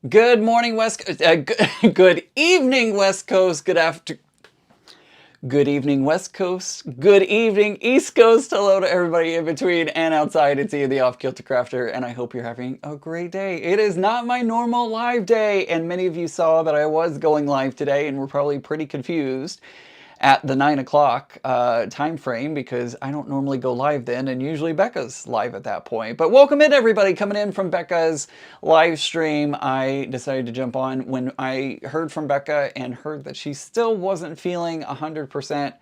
Good morning, West Coast. Good evening, West Coast. Good evening, West Coast. Good evening, East Coast. Hello to everybody in between and outside. It's Ian, the Off Kilter Crafter, and I hope you're having a great day. It is not my normal live day, and many of you saw that I was going live today, and were probably pretty confused at the 9 o'clock time frame because I don't normally go live then, and usually Becca's live at that point. But welcome in, everybody coming in from Becca's live stream. I decided to jump on when I heard from Becca and heard that she still wasn't feeling 100%.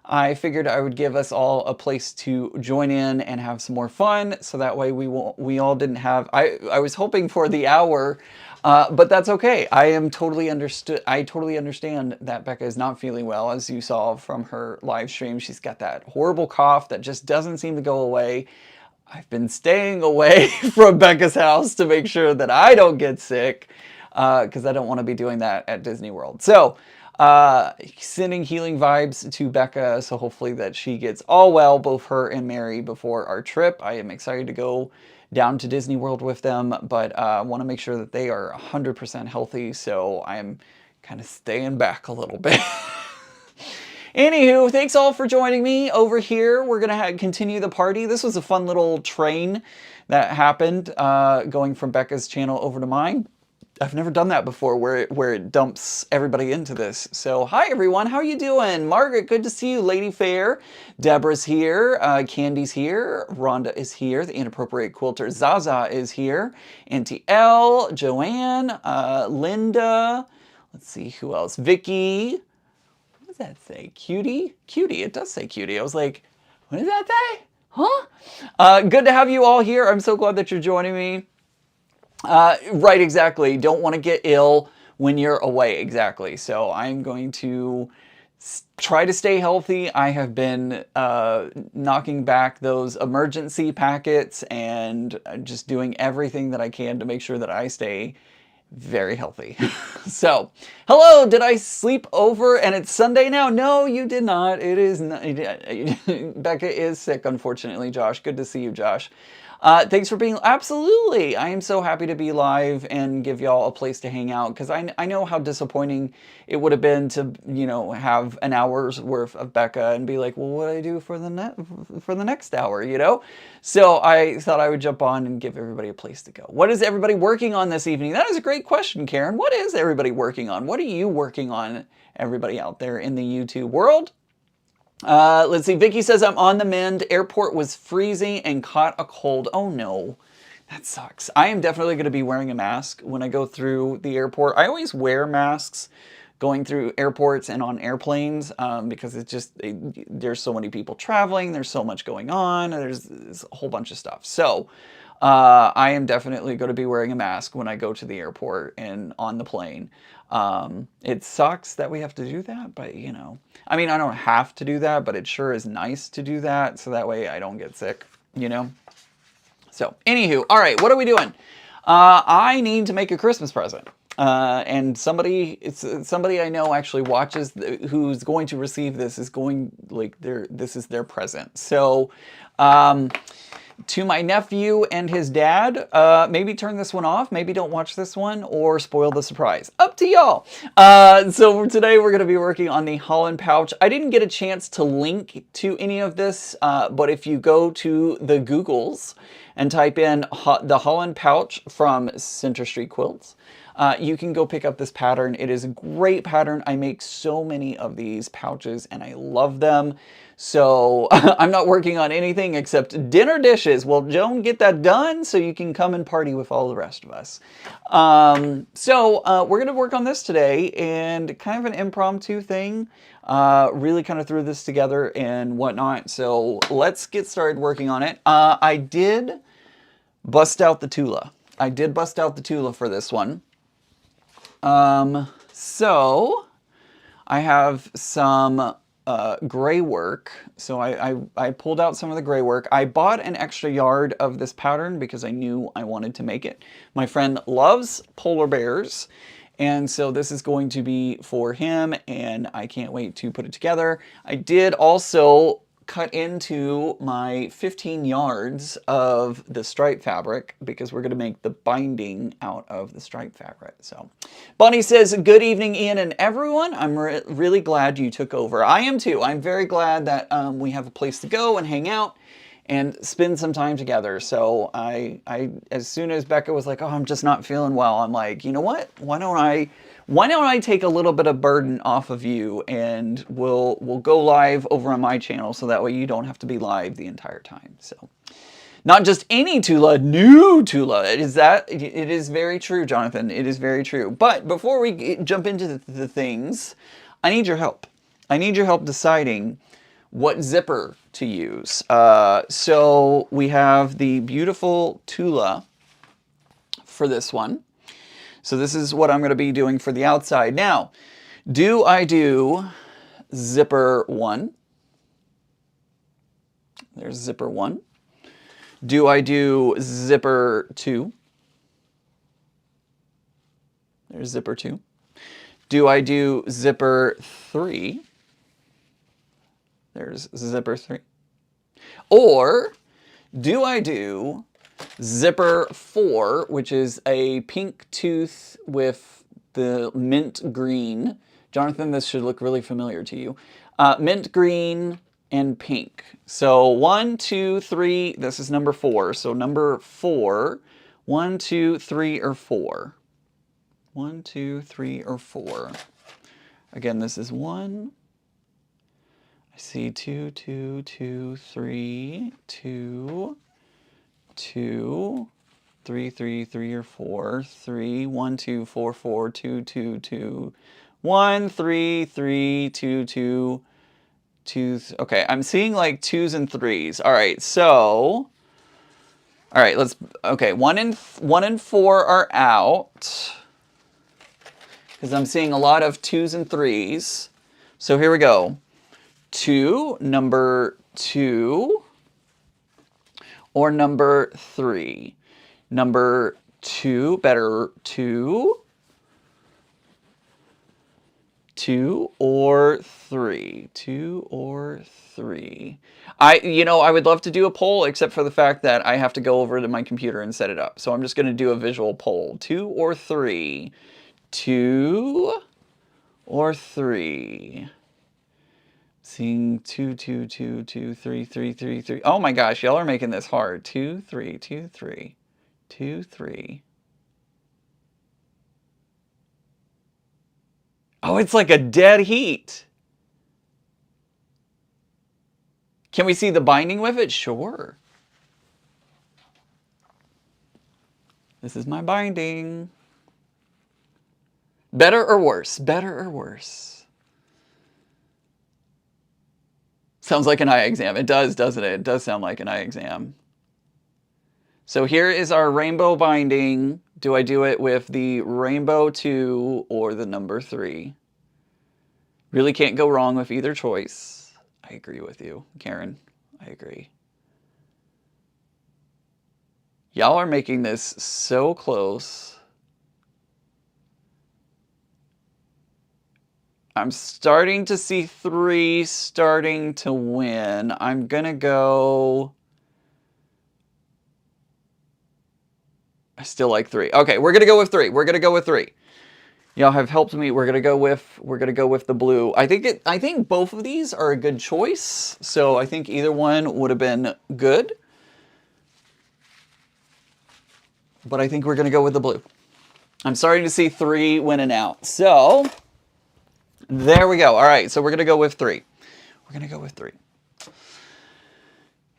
I figured I would give us all a place to join in and have some more fun, so that way we all didn't have. I was hoping for the hour, but that's okay. I totally understand that Becca is not feeling well, as you saw from her live stream. She's got that horrible cough that just doesn't seem to go away. I've been staying away from Becca's house to make sure that I don't get sick, because I don't want to be doing that at Disney World. So, sending healing vibes to Becca, so hopefully that she gets all well, both her and Mary, before our trip. I am excited to go down to Disney World with them, but I want to make sure that they are 100% healthy, so I'm kind of staying back a little bit. Anywho, thanks all for joining me over here. We're going to continue the party. This was a fun little train that happened going from Becca's channel over to mine. I've never done that before, where it dumps everybody into this. So, hi everyone, how are you doing? Margaret, good to see you. Lady Fair, Deborah's here, Candy's here, Rhonda is here, the Inappropriate Quilter, Zaza is here, Auntie L, Joanne, Linda, let's see who else, Vicky, what does that say? Cutie? Cutie, it does say cutie. I was like, what does that say? Huh? Good to have you all here. I'm so glad that you're joining me. Right, exactly. Don't want to get ill when you're away, exactly. So I'm going to try to stay healthy. I have been knocking back those emergency packets and just doing everything that I can to make sure that I stay very healthy. So, hello, did I sleep over and it's Sunday now? No, you did not. It is not. Becca is sick, unfortunately, Josh. Good to see you, Josh. Thanks for being, absolutely. I am so happy to be live and give y'all a place to hang out, because I know how disappointing it would have been to, have an hour's worth of Becca and be like, well, what do I do for the next hour, So I thought I would jump on and give everybody a place to go. What is everybody working on this evening? That is a great question, Karen. What is everybody working on? What are you working on, everybody out there in the YouTube world? Let's see. Vicky says, I'm on the mend. Airport was freezing and caught a cold. Oh no, that sucks. I am definitely going to be wearing a mask when I go through the airport. I always wear masks going through airports and on airplanes, because there's so many people traveling. There's so much going on. There's a whole bunch of stuff. So I am definitely going to be wearing a mask when I go to the airport and on the plane. It sucks that we have to do that, but I mean, I don't have to do that, but it sure is nice to do that, so that way I don't get sick, So, anywho, all right, what are we doing? I need to make a Christmas present. And somebody I know actually watches, who's going to receive this is going, like, this is their present. So, to my nephew and his dad, maybe turn this one off, maybe don't watch this one, or spoil the surprise. Up to y'all. So today we're going to be working on the Holland pouch. I didn't get a chance to link to any of this, but if you go to the Googles and type in the Holland pouch from Center Street Quilts, you can go pick up this pattern. It is a great pattern. I make so many of these pouches and I love them. So I'm not working on anything except dinner dishes. Well, Joan, get that done so you can come and party with all the rest of us. We're going to work on this today, and kind of an impromptu thing. Really kind of threw this together and whatnot. So let's get started working on it. I did bust out the Tula. I did bust out the Tula for this one. So I have some gray work. So I pulled out some of the gray work. I bought an extra yard of this pattern because I knew I wanted to make it. My friend loves polar bears, and so this is going to be for him, and I can't wait to put it together. I did also cut into my 15 yards of the stripe fabric because we're going to make the binding out of the stripe fabric. So Bonnie says, good evening, Ian and everyone. I'm really glad you took over. I am too. I'm very glad that we have a place to go and hang out and spend some time together. So I as soon as Becca was like, oh, I'm just not feeling well, I'm like, you know what? Why don't I take a little bit of burden off of you, and we'll go live over on my channel, so that way you don't have to be live the entire time. So not just any Tula, new Tula. It is very true, Jonathan. It is very true. But before we jump into the things, I need your help. I need your help deciding what zipper to use. So we have the beautiful Tula for this one. So this is what I'm going to be doing for the outside. Now, do I do zipper 1? There's zipper 1. Do I do zipper 2? There's zipper 2. Do I do zipper 3? There's zipper 3. Or do I do zipper 4, which is a pink tooth with the mint green. Jonathan, this should look really familiar to you. Mint green and pink. So 1, 2, 3, this is number 4. So number 4, 1, 2, 3, or 4. 1, 2, 3, or 4. Again, this is 1. I see 2, 2, 2, 3, 2, 2, 3, 3, 3, or 4, 3, 1, 2, 4, 4, 2, 2, 2, 1, 3, 3, 2, 2, 2. Okay, I'm seeing like 2s and 3s. All right, so, all right, okay, 1 and 4 are out because I'm seeing a lot of 2s and 3s. So here we go. 2, number 2, or number 3. Number 2, better 2, 2 or 3. 2 or 3. I would love to do a poll, except for the fact that I have to go over to my computer and set it up. So I'm just going to do a visual poll. 2 or 3. 2 or 3. Seeing 2, 2, 2, 2, 3, 3, 3, 3. Oh my gosh, y'all are making this hard. 2, 3, 2, 3, 2, 3. Oh, it's like a dead heat. Can we see the binding with it? Sure. This is my binding. Better or worse? Better or worse? Sounds like an eye exam. It does, doesn't it? It does sound like an eye exam. So here is our rainbow binding. Do I do it with the rainbow 2 or the number 3? Really can't go wrong with either choice. I agree with you, Karen. I agree. Y'all are making this so close. I'm starting to see 3 starting to win. I'm going to go... I still like 3. Okay, we're going to go with 3. We're going to go with 3. Y'all have helped me. We're going to go with the blue. I think both of these are a good choice. So I think either one would have been good. But I think we're going to go with the blue. I'm starting to see 3 winning out. So there we go. All right, so we're going to go with 3. We're going to go with 3.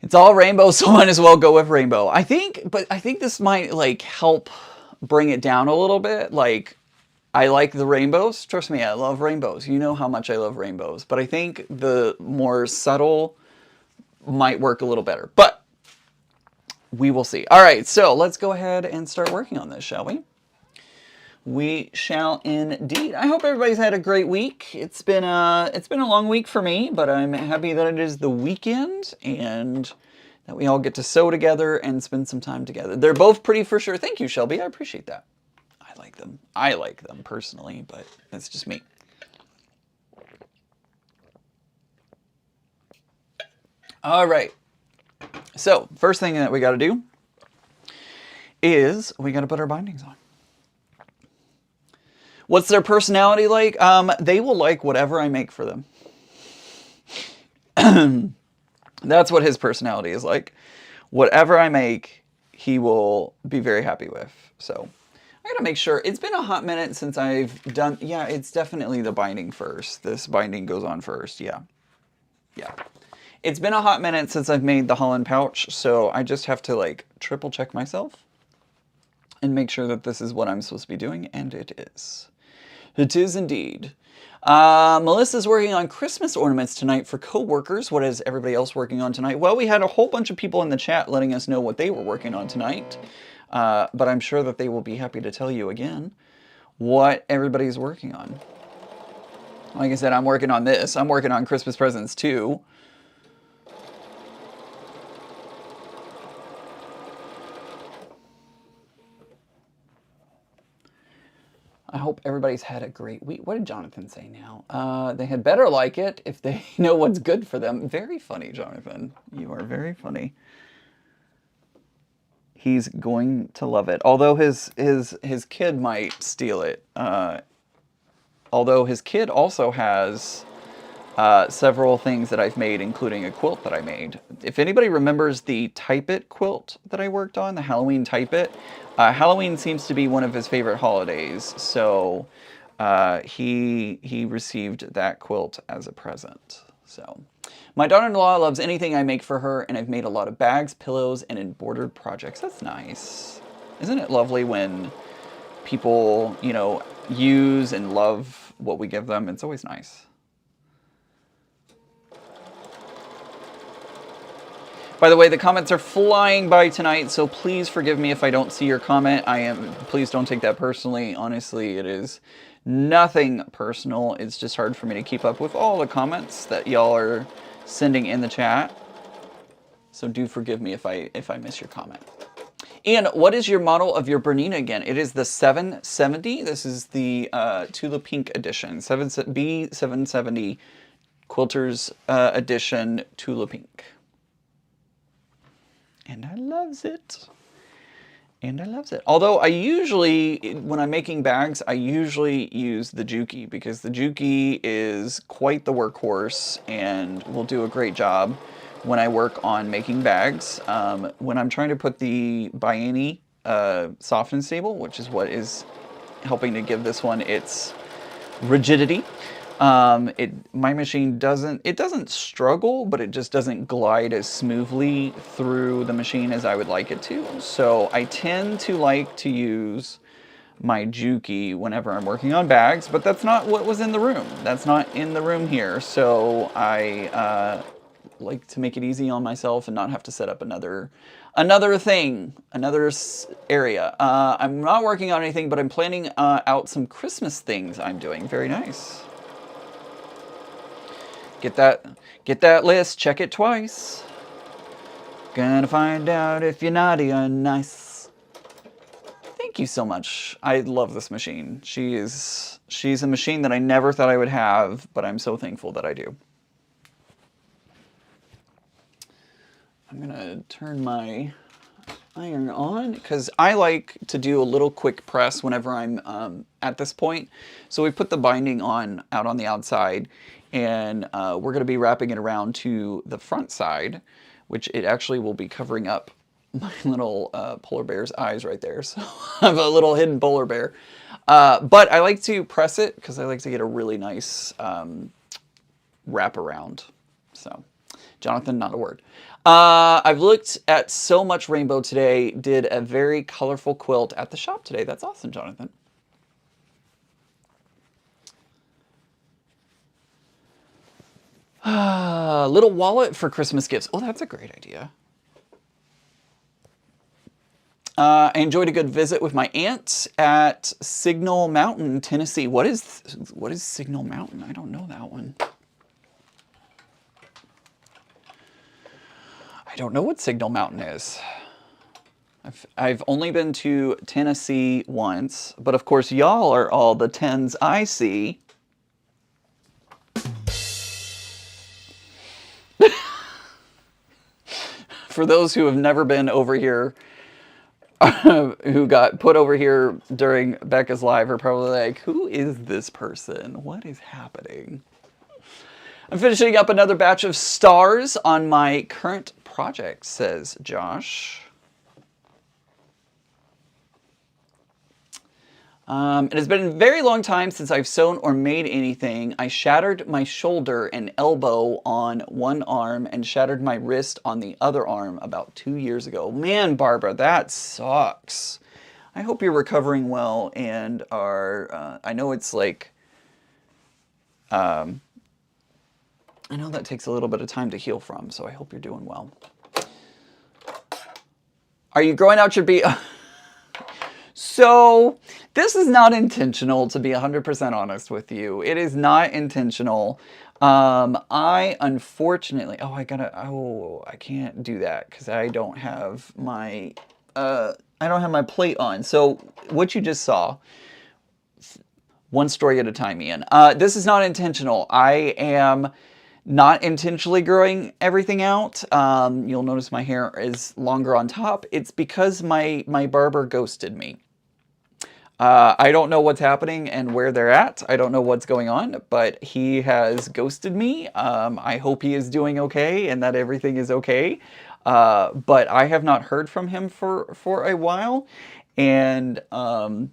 It's all rainbow, so might as well go with rainbow. I think this might like help bring it down a little bit. Like, I like the rainbows. Trust me, I love rainbows. You know how much I love rainbows. But I think the more subtle might work a little better. But we will see. All right, so let's go ahead and start working on this, shall we? We shall indeed. I hope everybody's had a great week. It's been a long week for me, but I'm happy that it is the weekend and that we all get to sew together and spend some time together. They're both pretty for sure. Thank you, Shelby. I appreciate that. I like them. I like them personally, but that's just me. All right. So first thing that we got to do is we got to put our bindings on. What's their personality like? They will like whatever I make for them. That's what his personality is like. Whatever I make, he will be very happy with. So I gotta make sure. It's been a hot minute since I've done. Yeah, it's definitely the binding first. This binding goes on first. Yeah. Yeah. It's been a hot minute since I've made the Holland pouch, so I just have to like triple check myself and make sure that this is what I'm supposed to be doing, and it is. It is indeed. Melissa's working on Christmas ornaments tonight for co-workers. What is everybody else working on tonight? Well, we had a whole bunch of people in the chat letting us know what they were working on tonight. But I'm sure that they will be happy to tell you again what everybody's working on. Like I said, I'm working on this. I'm working on Christmas presents too. I hope everybody's had a great week. What did Jonathan say now? They had better like it if they know what's good for them. Very funny, Jonathan. You are very funny. He's going to love it. Although his kid might steal it. Although his kid also has several things that I've made, including a quilt that I made. If anybody remembers the Type It quilt that I worked on, the Halloween Type It, Halloween seems to be one of his favorite holidays, so he received that quilt as a present. So, my daughter-in-law loves anything I make for her, and I've made a lot of bags, pillows, and embroidered projects. That's nice. Isn't it lovely when people, you know, use and love what we give them? It's always nice. By the way, the comments are flying by tonight, so please forgive me if I don't see your comment. Please don't take that personally. Honestly, it is nothing personal. It's just hard for me to keep up with all the comments that y'all are sending in the chat. So do forgive me if I miss your comment. Ian, what is your model of your Bernina again? It is the 770. This is the Tula Pink edition. B770 Quilters edition Tula Pink. And I loves it. And I loves it. Although I usually, when I'm making bags, I usually use the Juki because the Juki is quite the workhorse and will do a great job when I work on making bags. When I'm trying to put the Biani soft and stable, which is what is helping to give this one its rigidity, my machine doesn't struggle, but it just doesn't glide as smoothly through the machine as I would like it to. So I tend to like to use my Juki whenever I'm working on bags, but that's not what was in the room. That's not in the room here. So I like to make it easy on myself and not have to set up another area. I'm not working on anything, but I'm planning out some Christmas things I'm doing. Very nice. Get that list, check it twice. Gonna find out if you're naughty or nice. Thank you so much. I love this machine. She's a machine that I never thought I would have, but I'm so thankful that I do. I'm gonna turn my iron on because I like to do a little quick press whenever I'm at this point. So we put the binding on out on the outside, and we're going to be wrapping it around to the front side, which it actually will be covering up my little polar bear's eyes right there. So I have a little hidden polar bear. But I like to press it because I like to get a really nice wrap around. So, Jonathan, not a word. I've looked at so much rainbow today, did a very colorful quilt at the shop today. That's awesome, Jonathan. Little wallet for Christmas gifts. Oh, that's a great idea. I enjoyed a good visit with my aunt at Signal Mountain, Tennessee. What is Signal Mountain? I don't know that one. I don't know what Signal Mountain is. I've only been to Tennessee once, but of course y'all are all the 10s I see. For those who have never been over here, who got put over here during Becca's live, are probably like, who is this person? What is happening? I'm finishing up another batch of stars on my current project, says Josh. It has been a very long time since I've sewn or made anything. I shattered my shoulder and elbow on one arm and shattered my wrist on the other arm about 2 years ago. Man, Barbara, that sucks. I hope you're recovering well and are, I know it's like, I know that takes a little bit of time to heal from, so I hope you're doing well. Are you growing out your beard? So, this is not intentional, to be 100% honest with you. It is not intentional. I unfortunately, I can't do that because I don't have my plate on. So, what you just saw, one story at a time, Ian. This is not intentional. I am not intentionally growing everything out. You'll notice my hair is longer on top. It's because my barber ghosted me. I don't know what's happening and where they're at. I don't know what's going on, but he has ghosted me. I hope he is doing okay and that everything is okay. But I have not heard from him for a while, and I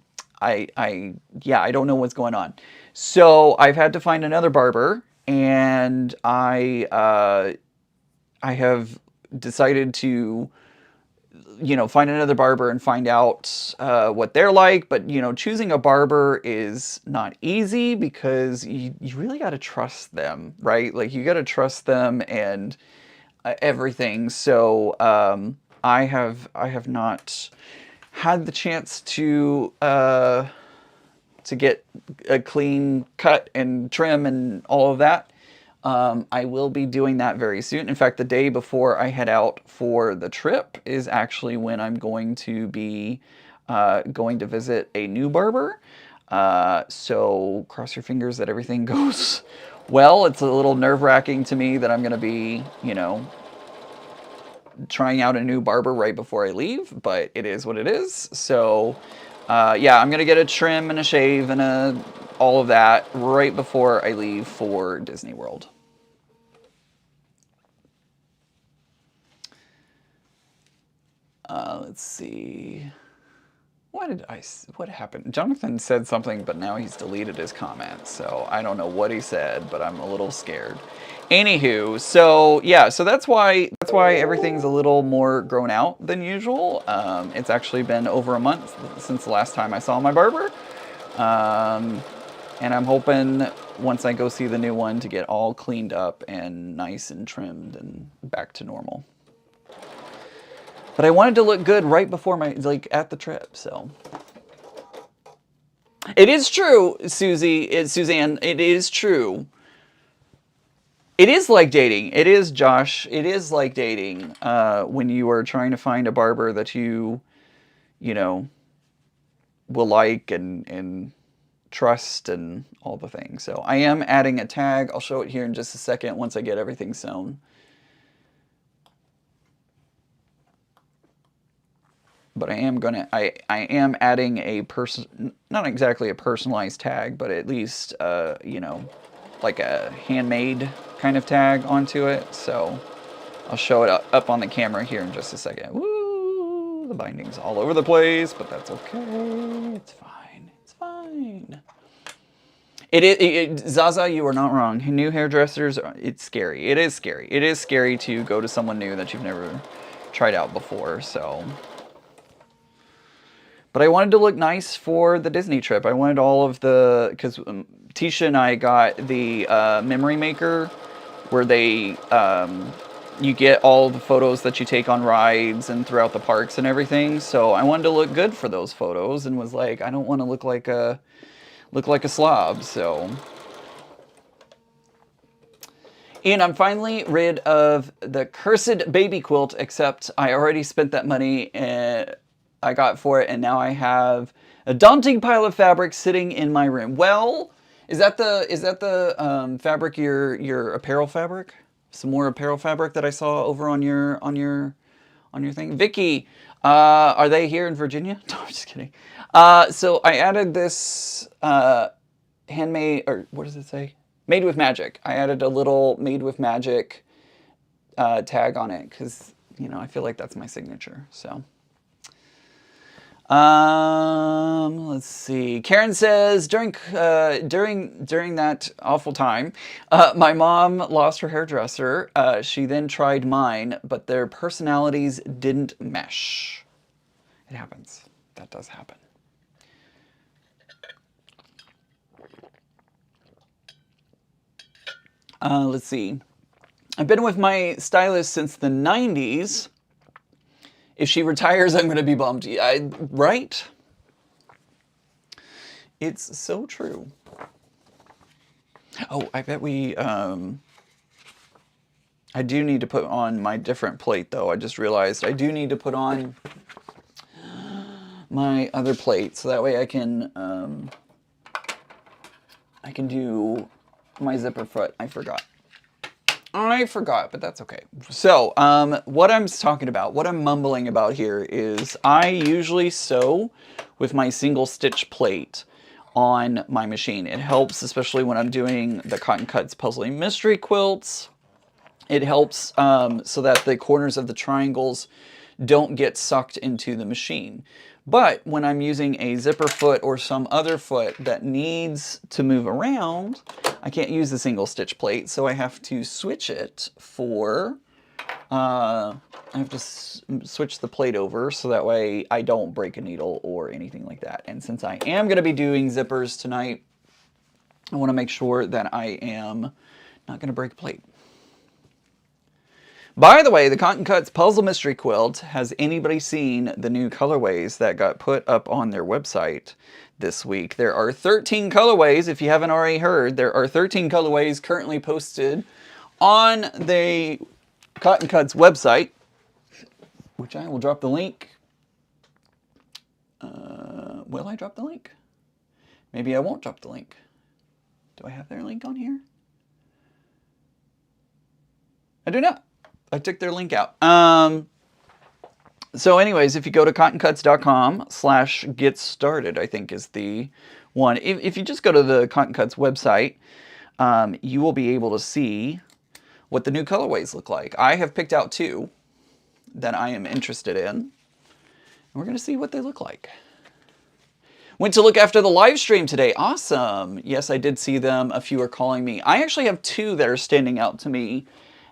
don't know what's going on. So I've had to find another barber, and I have decided to, find another barber and find out what they're like. But, choosing a barber is not easy because you really got to trust them, right? Like, you got to trust them and everything. So I have not had the chance to get a clean cut and trim and all of that. I will be doing that very soon. In fact, the day before I head out for the trip is actually when I'm going to be going to visit a new barber. So cross your fingers that everything goes well. It's a little nerve-wracking to me that I'm going to be, trying out a new barber right before I leave, but it is what it is. So yeah, I'm going to get a trim and a shave and all of that right before I leave for Disney World. Let's see. What happened? Jonathan said something, but now he's deleted his comment. So I don't know what he said, but I'm a little scared. Anywho, so yeah, so that's why everything's a little more grown out than usual. It's actually been over a month since the last time I saw my barber. And I'm hoping once I go see the new one to get all cleaned up and nice and trimmed and back to normal. But I wanted to look good right before at the trip, so. It is true, Suzanne, it is true. It is like dating. It is, Josh. It is like dating when you are trying to find a barber that you will like and trust and all the things. So I am adding a tag. I'll show it here in just a second once I get everything sewn. But I am adding a not exactly a personalized tag, but at least like a handmade kind of tag onto it. So I'll show it up on the camera here in just a second. Woo! The binding's all over the place, but that's okay. It's fine. It's fine. Zaza, you are not wrong. New hairdressers, it's scary. It is scary. It is scary to go to someone new that you've never tried out before, so. But I wanted to look nice for the Disney trip. I wanted all of because Tisha and I got the memory maker where you get all the photos that you take on rides and throughout the parks and everything. So I wanted to look good for those photos and was like, I don't want to look like a slob, so. Ian, I'm finally rid of the cursed baby quilt, except I already spent that money I got for it, and now I have a daunting pile of fabric sitting in my room. Well, is that the fabric, your apparel fabric? Some more apparel fabric that I saw over on your on your thing. Vicky, are they here in Virginia? No, I'm just kidding. So I added this handmade, or what does it say? Made with Magic. I added a little Made with Magic tag on it because, you know, I feel like that's my signature. So, let's see. Karen says during that awful time, my mom lost her hairdresser. She then tried mine, but their personalities didn't mesh. It happens. That does happen. Let's see. I've been with my stylist since the 90s. If she retires, I'm going to be bummed. Right? It's so true. Oh, I bet we... I do need to put on my different plate, though. I just realized I do need to put on my other plate, so that way I can do my zipper foot. I forgot, but that's okay. So, what I'm talking about, what I'm mumbling about here is I usually sew with my single stitch plate on my machine. It helps, especially when I'm doing the Cotton Cuts Puzzling Mystery Quilts. It helps so that the corners of the triangles don't get sucked into the machine. But when I'm using a zipper foot or some other foot that needs to move around, I can't use the single stitch plate, so I have to switch it for, I have to switch the plate over so that way I don't break a needle or anything like that. And since I am going to be doing zippers tonight, I want to make sure that I am not going to break a plate. By the way, the Cotton Cuts Puzzle Mystery Quilt, has anybody seen the new colorways that got put up on their website this week? There are 13 colorways, if you haven't already heard. There are 13 colorways currently posted on the Cotton Cuts website, which I will drop the link. Will I drop the link? Maybe I won't drop the link. Do I have their link on here? I do not. I took their link out. So anyways, if you go to cottoncuts.com/get-started, I think is the one. If you just go to the Cotton Cuts website, you will be able to see what the new colorways look like. I have picked out 2 that I am interested in. And we're going to see what they look like. Went to look after the live stream today. Awesome. Yes, I did see them. A few are calling me. I actually have 2 that are standing out to me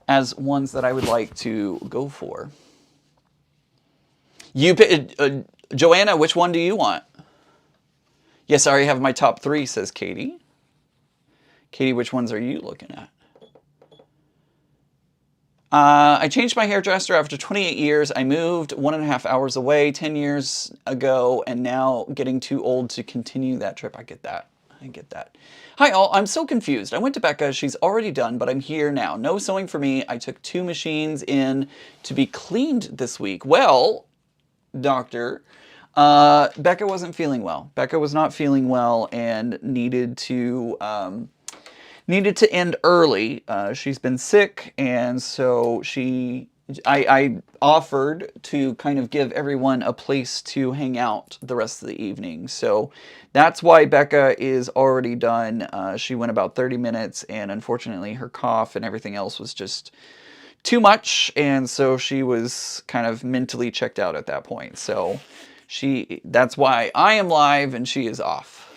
as ones that I would like to go for. You, Joanna, which one do you want? Yes, I already have my top 3, says Katie. Katie, which ones are you looking at? I changed my hairdresser after 28 years. I moved 1.5 hours away 10 years ago, and now getting too old to continue that trip. I get that. I get that. Hi all, I'm so confused. I went to Becca, she's already done, but I'm here now. No sewing for me. I took 2 machines in to be cleaned this week. Well, doctor, Becca wasn't feeling well. Becca was not feeling well and needed to end early. She's been sick, and so I offered to kind of give everyone a place to hang out the rest of the evening. So that's why Becca is already done. She went about 30 minutes, and unfortunately her cough and everything else was just too much, and so she was kind of mentally checked out at that point. So that's why I am live and she is off.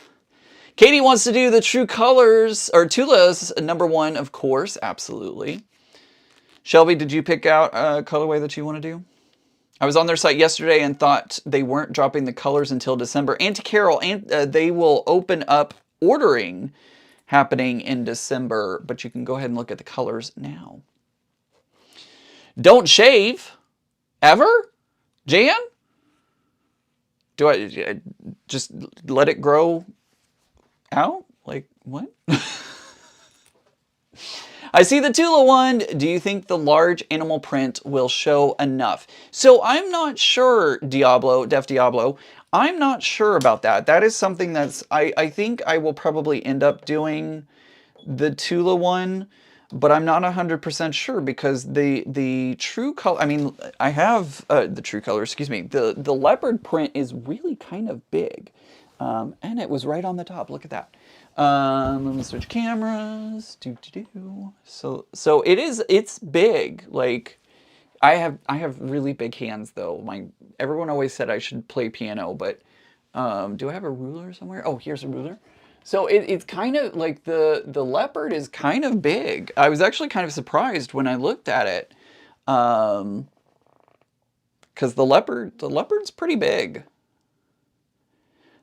Katie wants to do the True Colors, or Tula's #1, of course, absolutely. Shelby, did you pick out a colorway that you want to do? I was on their site yesterday and thought they weren't dropping the colors until December. Auntie Carol, they will open up ordering happening in December, but you can go ahead and look at the colors now. Don't shave, ever? Jan? Do I just let it grow out? Like, what? I see the Tula one. Do you think the large animal print will show enough? So I'm not sure, Def Diablo. I'm not sure about that. That is something that's, I think I will probably end up doing the Tula one. but I'm not 100% sure because the true color, I mean, I have the true color, excuse me, the leopard print is really kind of big. And it was right on the top. Look at that. Let me switch cameras. So it's big. Like I have really big hands though. Everyone always said I should play piano, but do I have a ruler somewhere? Oh, here's a ruler. So it's kind of like the leopard is kind of big. I was actually kind of surprised when I looked at it, because the leopard's pretty big.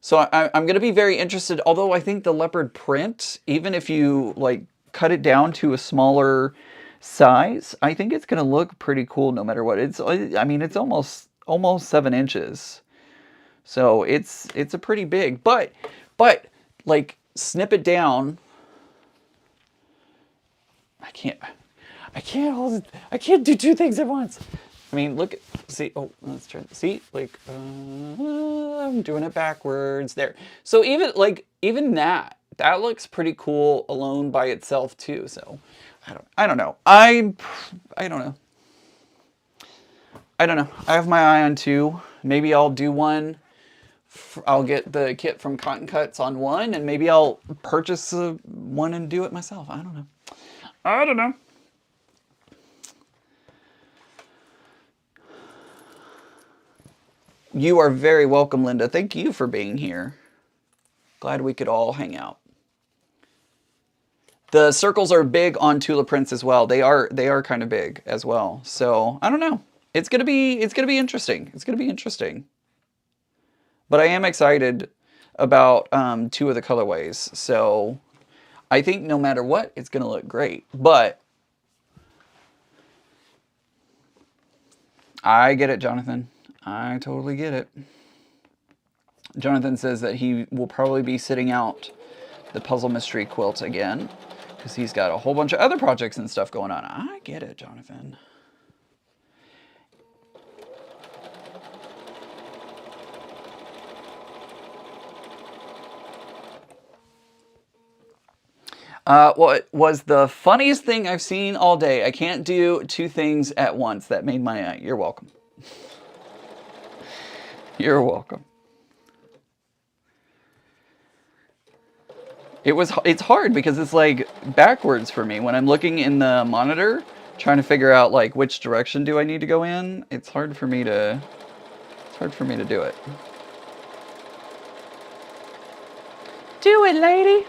So I'm going to be very interested. Although I think the leopard print, even if you like cut it down to a smaller size, I think it's going to look pretty cool no matter what. I mean, it's almost 7 inches. So it's a pretty big, but like snip it down. I can't do two things at once. I mean, look at, see, oh, let's try, see, like, I'm doing it backwards there. So even that looks pretty cool alone by itself too. So I don't know. I don't know. I don't know. I have my eye on two. Maybe I'll do one. I'll get the kit from Cotton Cuts on one, and maybe I'll purchase one and do it myself. I don't know. I don't know. You are very welcome, Linda. Thank you for being here. Glad we could all hang out. The circles are big on Tula prints as well. They are kind of big as well. So I don't know. It's gonna be interesting. It's gonna be interesting. But I am excited about two of the colorways. So I think no matter what, it's gonna look great. But I get it, Jonathan. I totally get it. Jonathan says that he will probably be sitting out the Puzzle Mystery Quilt again because he's got a whole bunch of other projects and stuff going on. I get it, Jonathan. What was the funniest thing I've seen all day? I can't do two things at once. That made my eye. You're welcome. You're welcome. It's hard because it's like backwards for me when I'm looking in the monitor trying to figure out like which direction do I need to go in. It's hard for me to do it. Do it, lady.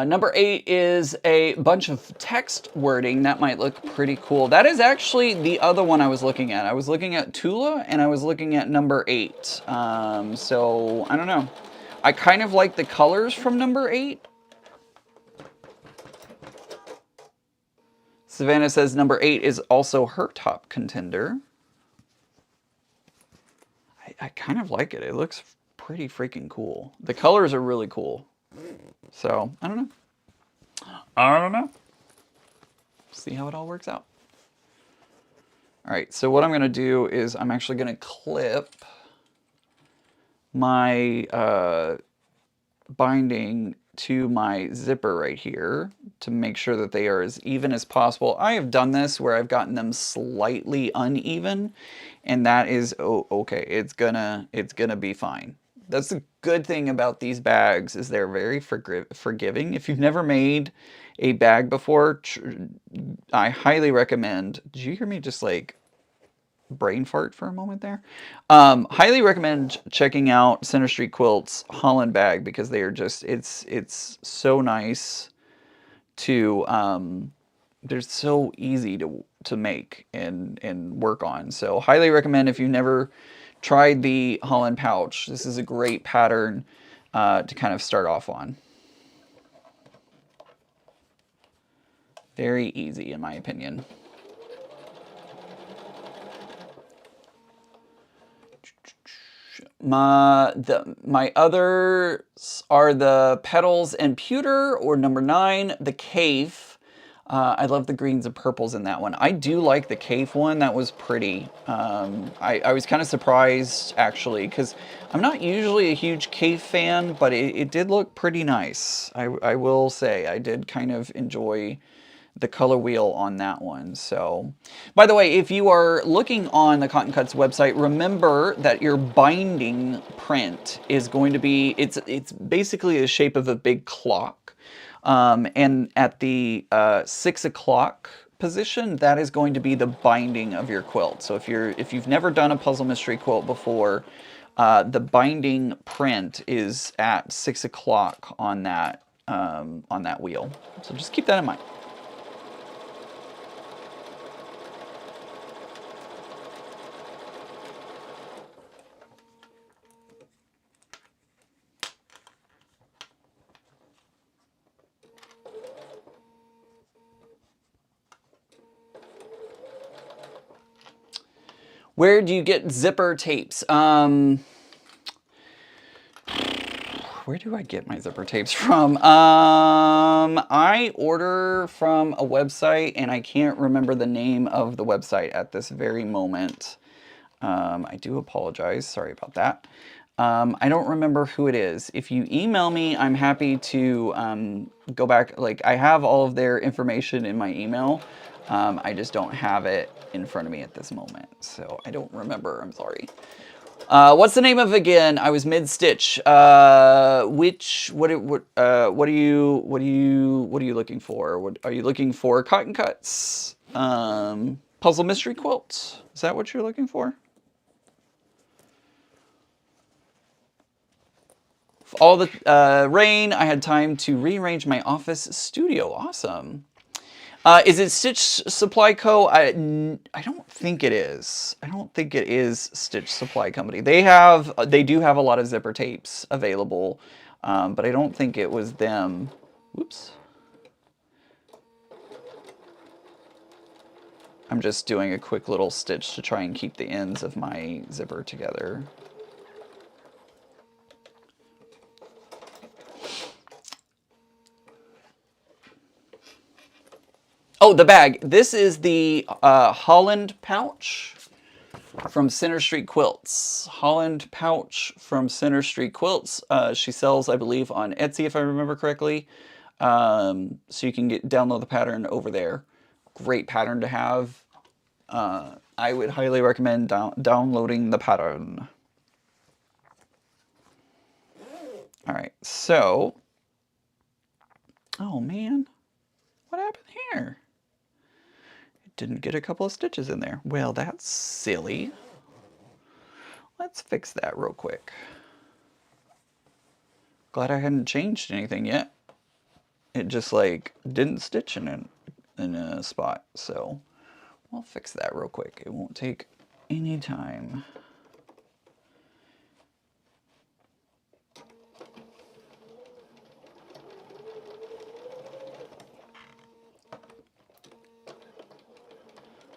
Number 8 is a bunch of text wording that might look pretty cool. That is actually the other one I was looking at. I was looking at Tula and I was looking at number 8. So I don't know. I kind of like the colors from number 8. Savannah says number 8 is also her top contender. I kind of like it. It looks pretty freaking cool. The colors are really cool. So, I don't know. I don't know. See how it all works out. All right, so what I'm going to do is I'm actually going to clip my binding to my zipper right here to make sure that they are as even as possible. I have done this where I've gotten them slightly uneven, and that is okay. It's gonna be fine. That's the good thing about these bags is they're very forgiving. If you've never made a bag before, I highly recommend. Did you hear me just like brain fart for a moment there? Highly recommend checking out Center Street Quilt's Holland bag because they are just it's so nice to they're so easy to make and work on. So highly recommend if you've never tried the Holland pouch. This is a great pattern to kind of start off on. Very easy in my opinion. My others are the Petals and Pewter, or number 9, the Cave. I love the greens and purples in that one. I do like the cave one. That was pretty. I was kind of surprised, actually, because I'm not usually a huge cave fan, but it did look pretty nice. I will say, I did kind of enjoy the color wheel on that one. So, by the way, if you are looking on the Cotton Cuts website, remember that your binding print is going to be, it's basically the shape of a big clock. And at the 6 o'clock position, that is going to be the binding of your quilt. So if you've never done a puzzle mystery quilt before, the binding print is at 6 o'clock on that wheel. So just keep that in mind. Where do you get zipper tapes? Where do I get my zipper tapes from? I order from a website, and I can't remember the name of the website at this very moment. I do apologize. Sorry about that. I don't remember who it is. If you email me, I'm happy to go back. Like, I have all of their information in my email. I just don't have it in front of me at this moment, so I don't remember. I'm sorry. What's the name of it again? I was mid-stitch. What are you looking for? Are you looking for Cotton Cuts? Puzzle Mystery Quilt? Is that what you're looking for? All the rain, I had time to rearrange my office studio. Awesome. Is it Stitch Supply Co? I don't think it is. I don't think it is Stitch Supply Company. They do have a lot of zipper tapes available, but I don't think it was them. Whoops. I'm just doing a quick little stitch to try and keep the ends of my zipper together. Oh, the bag. This is the Holland pouch from Center Street Quilts. Holland pouch from Center Street Quilts. She sells, I believe, on Etsy, if I remember correctly. So you can download the pattern over there. Great pattern to have. I would highly recommend downloading the pattern. All right, so... Oh, man. What happened here? Didn't get a couple of stitches in there. Well, that's silly. Let's fix that real quick. Glad I hadn't changed anything yet. It just like didn't stitch in a spot, so we'll fix that real quick. It won't take any time.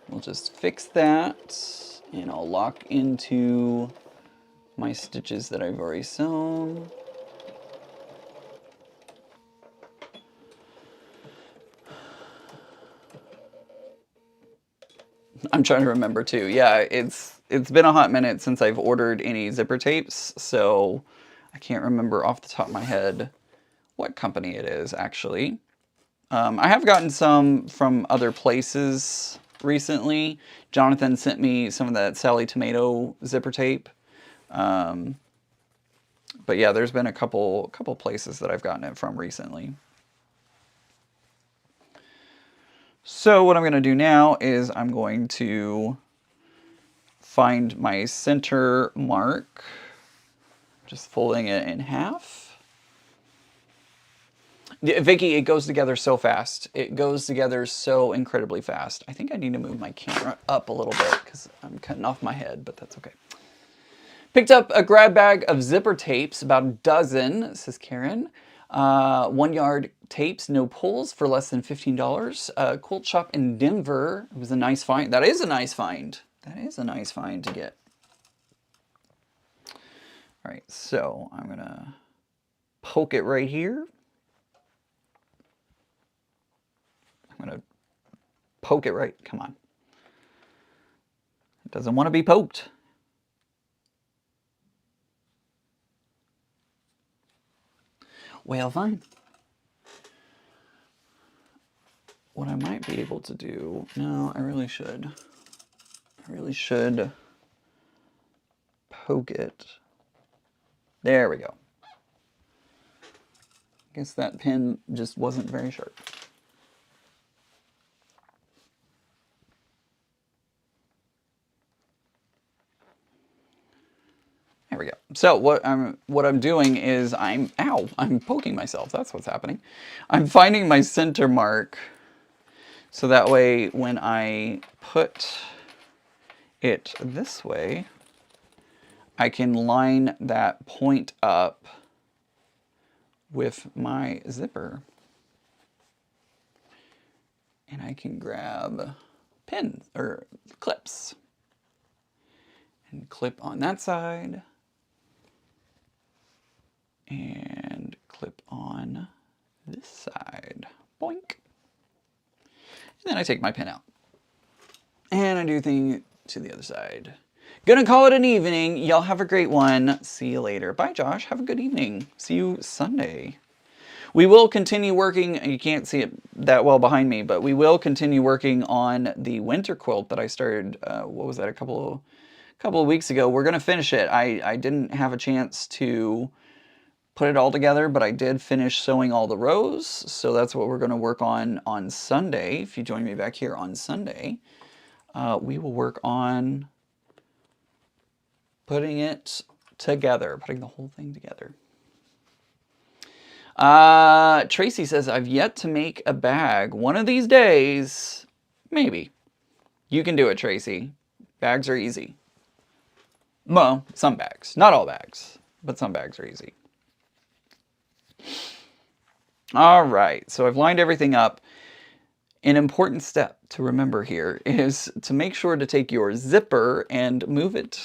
We'll just fix that, and I'll lock into my stitches that I've already sewn. I'm trying to remember too. Yeah, it's been a hot minute since I've ordered any zipper tapes, so I can't remember off the top of my head what company it is, actually. I have gotten some from other places recently. Jonathan sent me some of that Sally Tomato zipper tape. But yeah, there's been a couple places that I've gotten it from recently. So what I'm going to do now is I'm going to find my center mark, just folding it in half. Vicky, it goes together so fast. It goes together so incredibly fast. I think I need to move my camera up a little bit because I'm cutting off my head, but that's okay. Picked up a grab bag of zipper tapes, about a dozen, says Karen. 1 yard tapes, no pulls, for less than $15. Quilt shop in Denver. It was a nice find. That is a nice find. That is a nice find to get. All right, so I'm gonna poke it right here. I'm gonna poke it right. Come on. It doesn't want to be poked. Well, fine. What I might be able to do... No, I really should. I really should poke it. There we go. I guess that pin just wasn't very sharp. There we go. So what I'm doing is I'm poking myself. That's what's happening. I'm finding my center mark so that way when I put it this way, I can line that point up with my zipper. And I can grab pins or clips and clip on that side and clip on this side. Boink. And then I take my pin out. And I do thing to the other side. Gonna call it an evening. Y'all have a great one. See you later. Bye, Josh. Have a good evening. See you Sunday. We will continue working, you can't see it that well behind me, but we will continue working on the winter quilt that I started, what was that, a couple of weeks ago. We're gonna finish it. I didn't have a chance to put it all together, but I did finish sewing all the rows, so that's what we're gonna work on Sunday. If you join me back here on Sunday, we will work on putting it together, putting the whole thing together. Tracy says, I've yet to make a bag. One of these days, maybe. You can do it, Tracy. Bags are easy. Well, some bags. Not all bags, but some bags are easy. All right, so I've lined everything up. An important step to remember here is to make sure to take your zipper and move it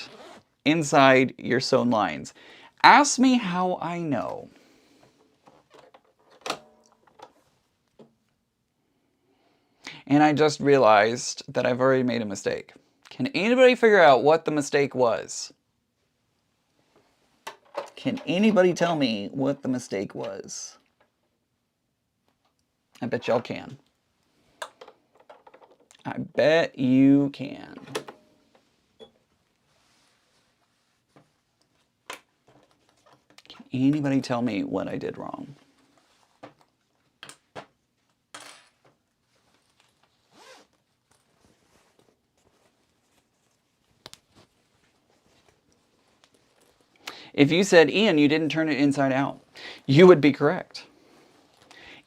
inside your sewn lines. Ask me how I know. And I just realized that I've already made a mistake. Can anybody figure out what the mistake was? Can anybody tell me what the mistake was? I bet y'all can. I bet you can. Can anybody tell me what I did wrong? If you said, Ian, you didn't turn it inside out, you would be correct.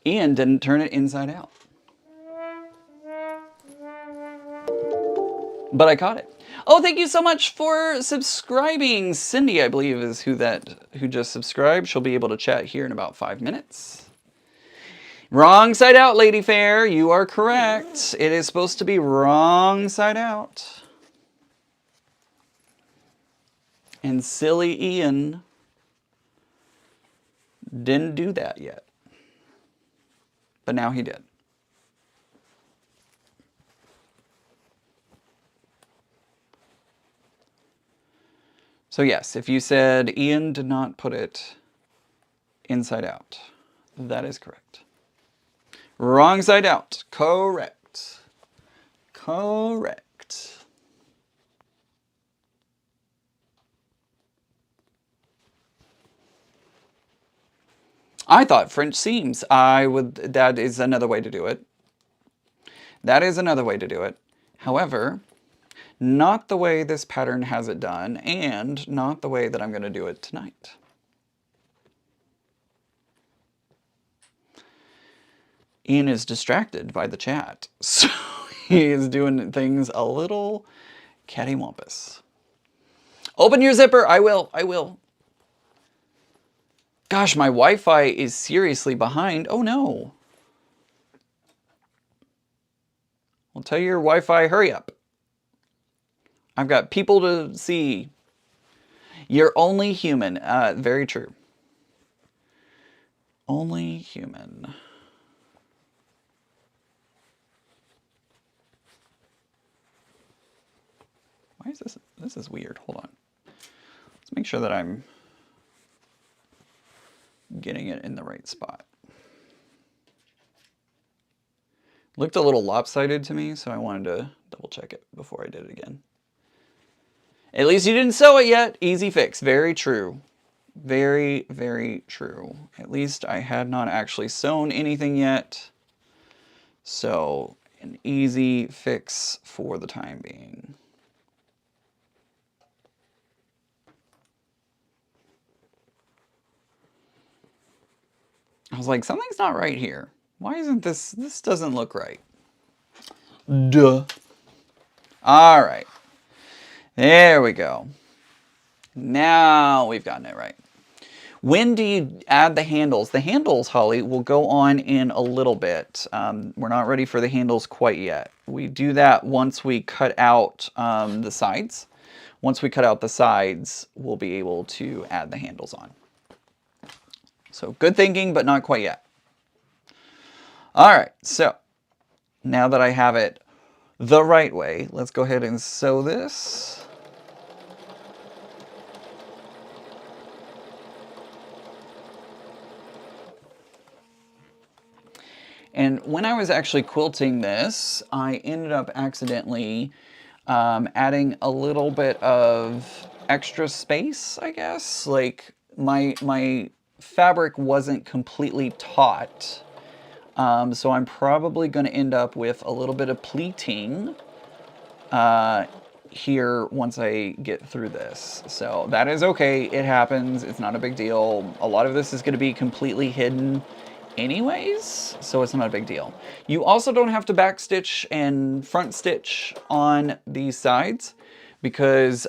Ian didn't turn it inside out. But I caught it. Oh, thank you so much for subscribing. Cindy, I believe, is who just subscribed. She'll be able to chat here in about 5 minutes. Wrong side out, Lady Fair. You are correct. It is supposed to be wrong side out. And silly Ian didn't do that yet. But now he did. So yes, if you said Ian did not put it inside out, that is correct. Wrong side out. Correct. Correct. I thought French seams. That is another way to do it. That is another way to do it. However, not the way this pattern has it done, and not the way that I'm going to do it tonight. Ian is distracted by the chat, so he is doing things a little cattywampus. Open your zipper. I will. I will. Gosh, my Wi-Fi is seriously behind. Oh no. Well, tell your Wi-Fi, hurry up. I've got people to see. You're only human. Very true. Only human. Why is this? This is weird. Hold on. Let's make sure that I'm getting it in the right spot. Looked a little lopsided to me, so I wanted to double check it before I did it again. At least you didn't sew it yet. Easy fix. Very true. Very, very true. At least I had not actually sewn anything yet. So an easy fix for the time being. I was like, something's not right here. Why isn't this doesn't look right. Duh. All right. There we go. Now we've gotten it right. When do you add the handles? The handles, Holly, will go on in a little bit. We're not ready for the handles quite yet. We do that once we cut out the sides. Once we cut out the sides, we'll be able to add the handles on. So good thinking, but not quite yet. All right, so now that I have it the right way, let's go ahead and sew this. And when I was actually quilting this, I ended up accidentally adding a little bit of extra space, I guess. Like my fabric wasn't completely taut. So I'm probably going to end up with a little bit of pleating here once I get through this. So that is okay. It happens. It's not a big deal. A lot of this is going to be completely hidden anyways, so it's not a big deal. You also don't have to backstitch and front stitch on these sides because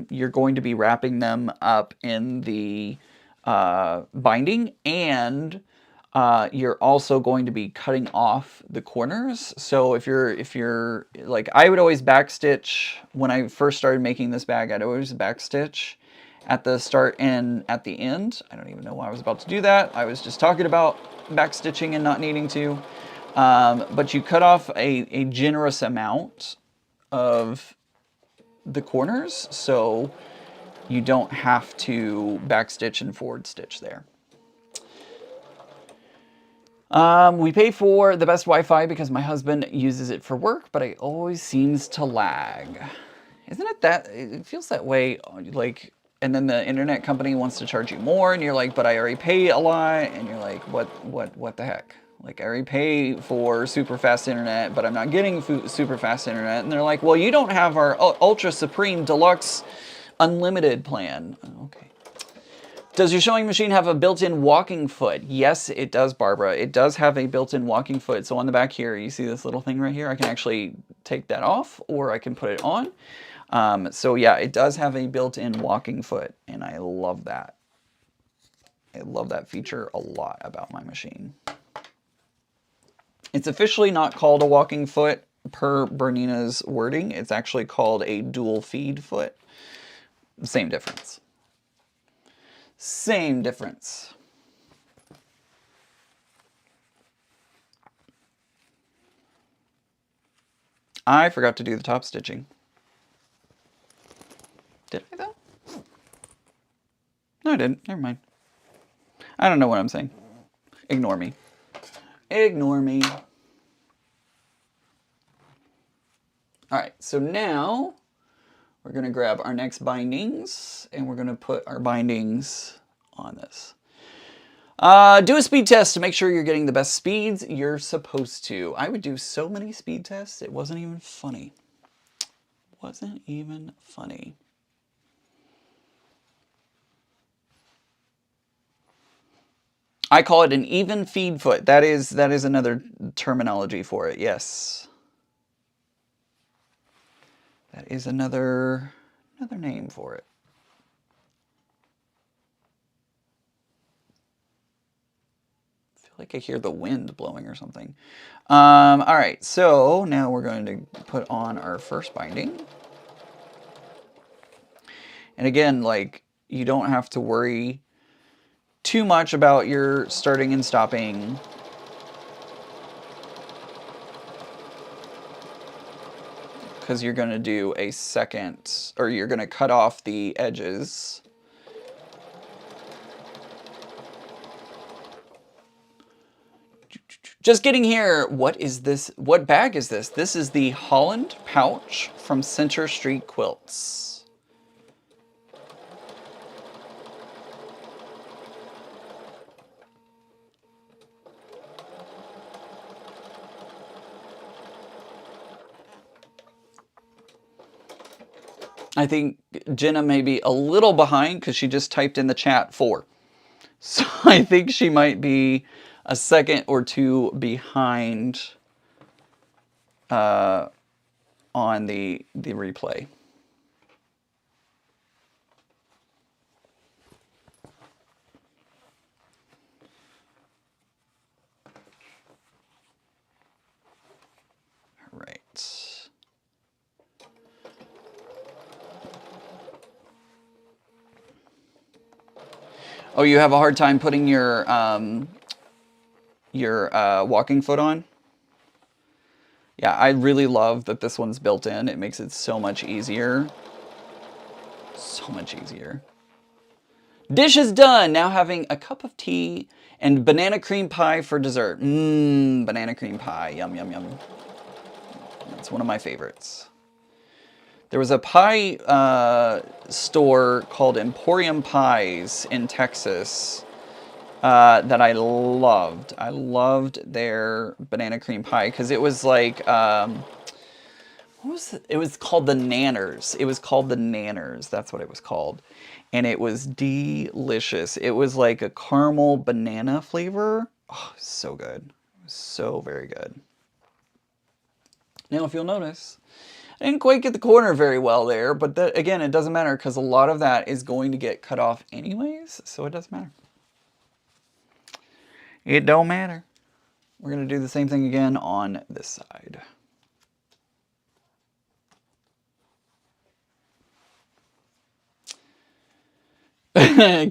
you're going to be wrapping them up in the binding, and you're also going to be cutting off the corners. So if you're like, I would always backstitch when I first started making this bag. I'd always backstitch at the start and at the end. I don't even know why I was about to do that. I was just talking about backstitching and not needing to. But you cut off a generous amount of the corners, so you don't have to backstitch and forward stitch there. We pay for the best Wi-Fi because my husband uses it for work, but it always seems to lag. Isn't it that? It feels that way, like, and then the internet company wants to charge you more, and you're like, but I already pay a lot, and you're like, what the heck? Like, I already pay for super fast internet, but I'm not getting super fast internet, and they're like, well, you don't have our Ultra Supreme Deluxe Unlimited plan. Okay. Does your sewing machine have a built-in walking foot? Yes, it does, Barbara. It does have a built-in walking foot. So on the back here, you see this little thing right here? I can actually take that off, or I can put it on. So yeah, it does have a built-in walking foot, and I love that. I love that feature a lot about my machine. It's officially not called a walking foot per Bernina's wording. It's actually called a dual feed foot. Same difference. Same difference. I forgot to do the top stitching. Did I though? No, I didn't. Never mind. I don't know what I'm saying. Ignore me. Ignore me. All right, so now we're going to grab our next bindings, and we're going to put our bindings on this. Do a speed test to make sure you're getting the best speeds you're supposed to. I would do so many speed tests, it wasn't even funny. Wasn't even funny. I call it an even feed foot. That is another terminology for it, yes. That is another name for it. I feel like I hear the wind blowing or something. All right, so now we're going to put on our first binding. And again, like, you don't have to worry too much about your starting and stopping. because you're going to do a second, or you're going to cut off the edges. Just getting here, what is this? What bag is this? This is the Holland pouch from Center Street Quilts. I think Jenna may be a little behind because she just typed in the chat 4. So I think she might be a second or two behind on the replay. All right. Oh, you have a hard time putting your walking foot on? Yeah, I really love that this one's built in. It makes it so much easier. So much easier. Dish is done. Now having a cup of tea and banana cream pie for dessert. Mmm, banana cream pie. Yum, yum, yum. That's one of my favorites. There was a pie store called Emporium Pies in Texas that I loved. I loved their banana cream pie because it was like, what was it? It was called the Nanners. It was called the Nanners. That's what it was called. And it was delicious. It was like a caramel banana flavor. Oh, so good. It was so very good. Now, if you'll notice, I didn't quite get the corner very well there, but that, again, it doesn't matter because a lot of that is going to get cut off anyways, so it doesn't matter. It don't matter. We're going to do the same thing again on this side.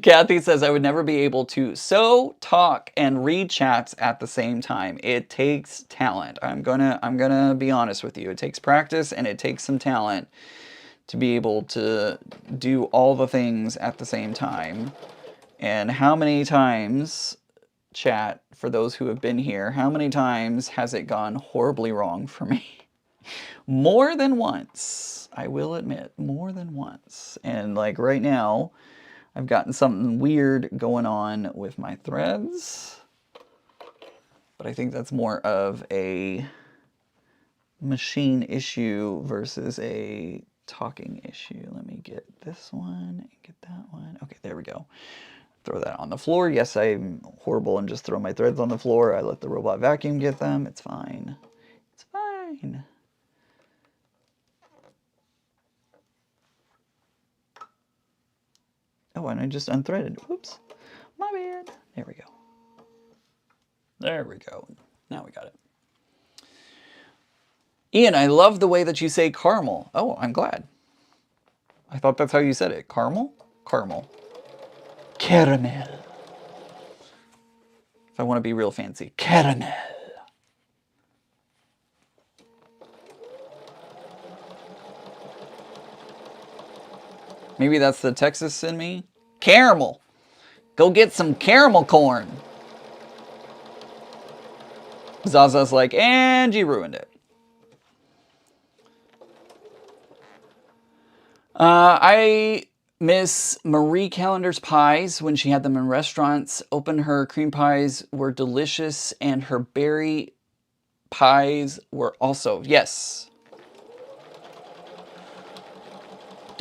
Kathy says, I would never be able to sew, talk, and read chats at the same time. It takes talent. I'm gonna be honest with you. It takes practice and it takes some talent to be able to do all the things at the same time. And how many times, chat, for those who have been here, how many times has it gone horribly wrong for me? More than once, I will admit, more than once. And like right now, I've gotten something weird going on with my threads, but I think that's more of a machine issue versus a talking issue. Let me get this one and get that one. Okay, there we go. Throw that on the floor. Yes, I'm horrible and just throw my threads on the floor. I let the robot vacuum get them. It's fine. It's fine. Oh, and I just unthreaded. Whoops. My bad. There we go. There we go. Now we got it. Ian, I love the way that you say caramel. Oh, I'm glad. I thought that's how you said it. Caramel? Caramel. Caramel. If I want to be real fancy. Caramel. Maybe that's the Texas in me. Caramel. Go get some caramel corn. Zaza's like, and you ruined it. I miss Marie Callender's pies when she had them in restaurants. Open her cream pies were delicious, and her berry pies were also, yes.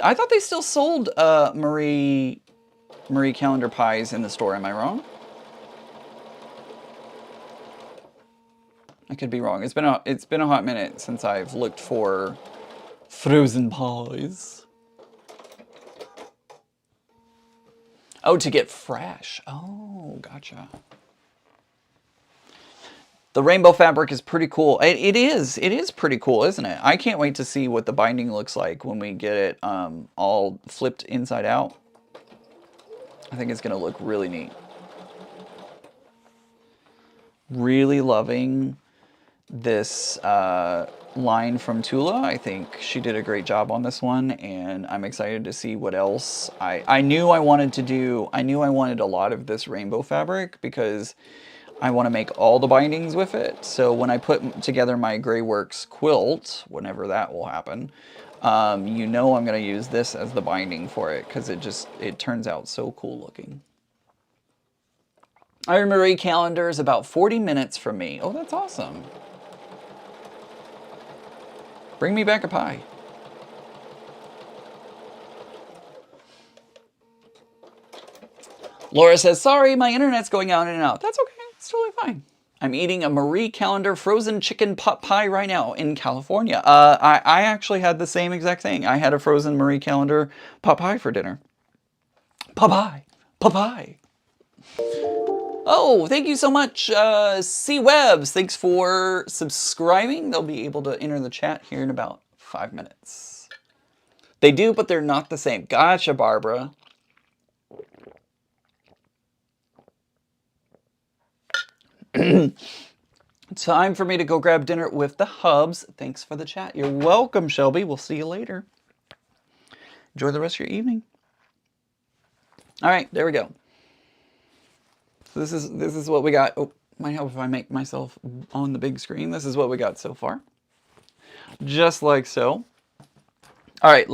I thought they still sold Marie Callender pies in the store. Am I wrong? I could be wrong. It's been a hot minute since I've looked for frozen pies. Oh, to get fresh. Oh, gotcha. The rainbow fabric is pretty cool. It is pretty cool, isn't it? I can't wait to see what the binding looks like when we get it all flipped inside out. I think it's going to look really neat. Really loving this line from Tula. I think she did a great job on this one, and I'm excited to see what else. I knew I wanted a lot of this rainbow fabric because I want to make all the bindings with it. So when I put together my Greyworks quilt, whenever that will happen, you know I'm going to use this as the binding for it because it turns out so cool looking. Iron Marie calendar is about 40 minutes from me. Oh, that's awesome. Bring me back a pie. Laura says, sorry, my internet's going out and out. That's okay. It's totally fine. I'm eating a Marie Calendar frozen chicken pot pie right now in California. I actually had the same exact thing. I had a frozen Marie Calendar pot pie for dinner. Pot pie. Pot pie. Oh, thank you so much, C Webs. Thanks for subscribing. They'll be able to enter the chat here in about 5 minutes. They do, but they're not the same. Gotcha, Barbara. Time for me to go grab dinner with the Hubs. Thanks for the chat. You're welcome, Shelby. We'll see you later. Enjoy the rest of your evening. All right, there we go. So this is what we got. Oh, might help if I make myself on the big screen. This is what we got so far. Just like so. All right,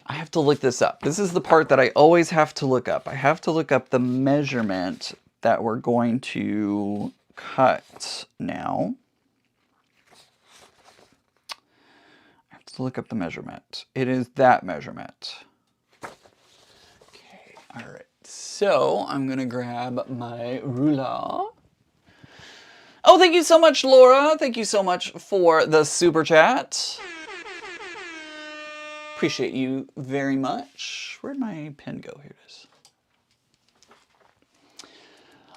I have to look this up. This is the part that I always have to look up. I have to look up the measurement that we're going to cut now. I have to look up the measurement. It is that measurement. Okay, all right. So I'm gonna grab my ruler. Oh, thank you so much, Laura. Thank you so much for the super chat. Appreciate you very much. Where'd my pen go? Here it is.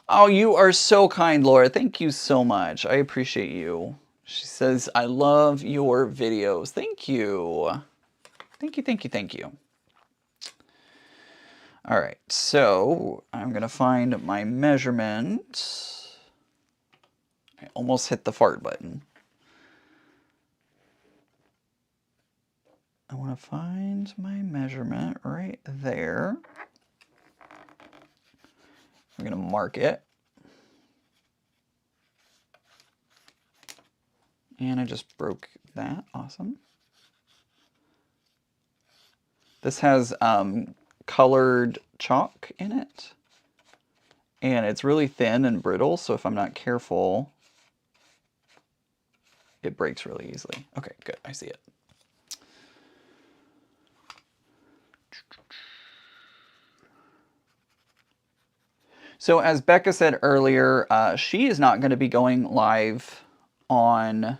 Oh, you are so kind, Laura. Thank you so much. I appreciate you. She says, I love your videos. Thank you. Thank you, thank you, thank you. All right, so I'm going to find my measurement. I almost hit the fart button. I want to find my measurement right there. I'm going to mark it. And I just broke that. Awesome. This has colored chalk in it. And it's really thin and brittle, so if I'm not careful, it breaks really easily. Okay, good. I see it. So as Becca said earlier, she is not going to be going live on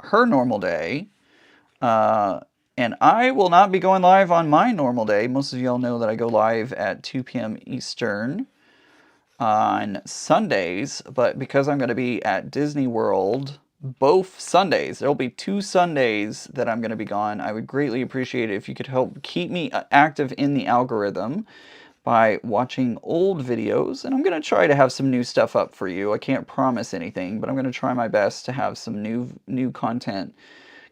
her normal day. And I will not be going live on my normal day. Most of y'all know that I go live at 2 p.m. Eastern on Sundays. But because I'm going to be at Disney World both Sundays, there'll be 2 Sundays that I'm going to be gone. I would greatly appreciate it if you could help keep me active in the algorithm by watching old videos, and I'm going to try to have some new stuff up for you. I can't promise anything, but I'm going to try my best to have some new content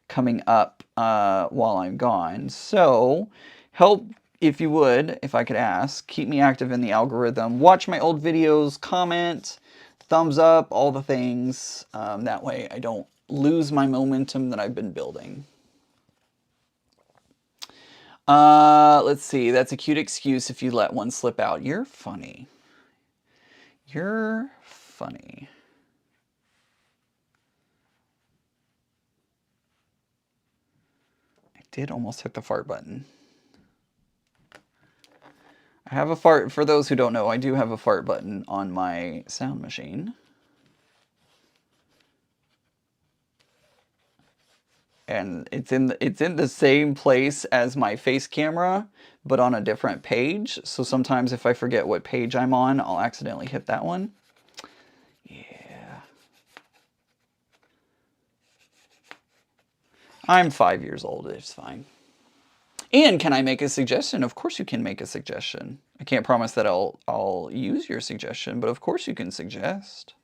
coming up while I'm gone. So help, if you would, if I could ask, keep me active in the algorithm. Watch my old videos, comment, thumbs up, all the things. That way I don't lose my momentum that I've been building. Let's see. That's a cute excuse if you let one slip out. You're funny. You're funny. I did almost hit the fart button. I have a fart, for those who don't know, I do have a fart button on my sound machine. And it's in the same place as my face camera, but on a different page. So sometimes if I forget what page I'm on, I'll accidentally hit that one. Yeah. I'm 5 years old, it's fine. And can I make a suggestion? Of course you can make a suggestion. I can't promise that I'll use your suggestion, but of course you can suggest.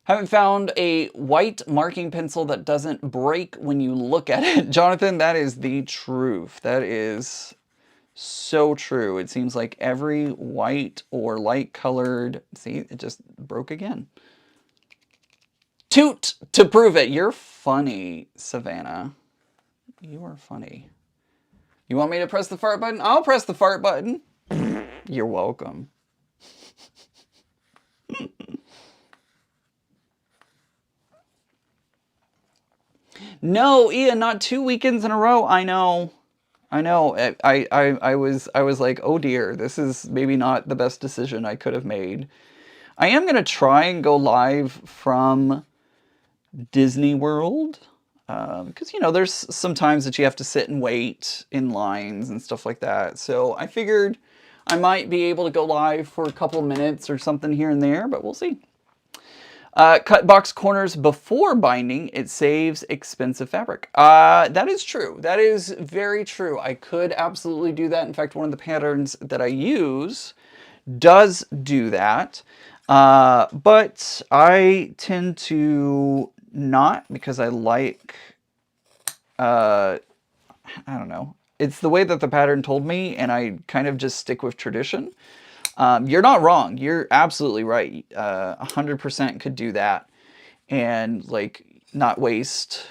Haven't found a white marking pencil that doesn't break when you look at it. Jonathan, that is the truth. That is so true. It seems like every white or light colored, see, it just broke again. Toot to prove it. You're funny, Savannah. You are funny. You want me to press the fart button? I'll press the fart button. You're welcome. No, Ian, not 2 weekends in a row. I know. I know. I was like, oh dear, this is maybe not the best decision I could have made. I am gonna try and go live from Disney World. Because, you know, there's some times that you have to sit and wait in lines and stuff like that. So I figured I might be able to go live for a couple of minutes or something here and there, but we'll see. Cut box corners before binding, it saves expensive fabric. That is true. That is very true. I could absolutely do that. In fact, one of the patterns that I use does do that. But I tend to not, because I like, I don't know. It's the way that the pattern told me, and I kind of just stick with tradition. You're not wrong. You're absolutely right. 100% could do that and like not waste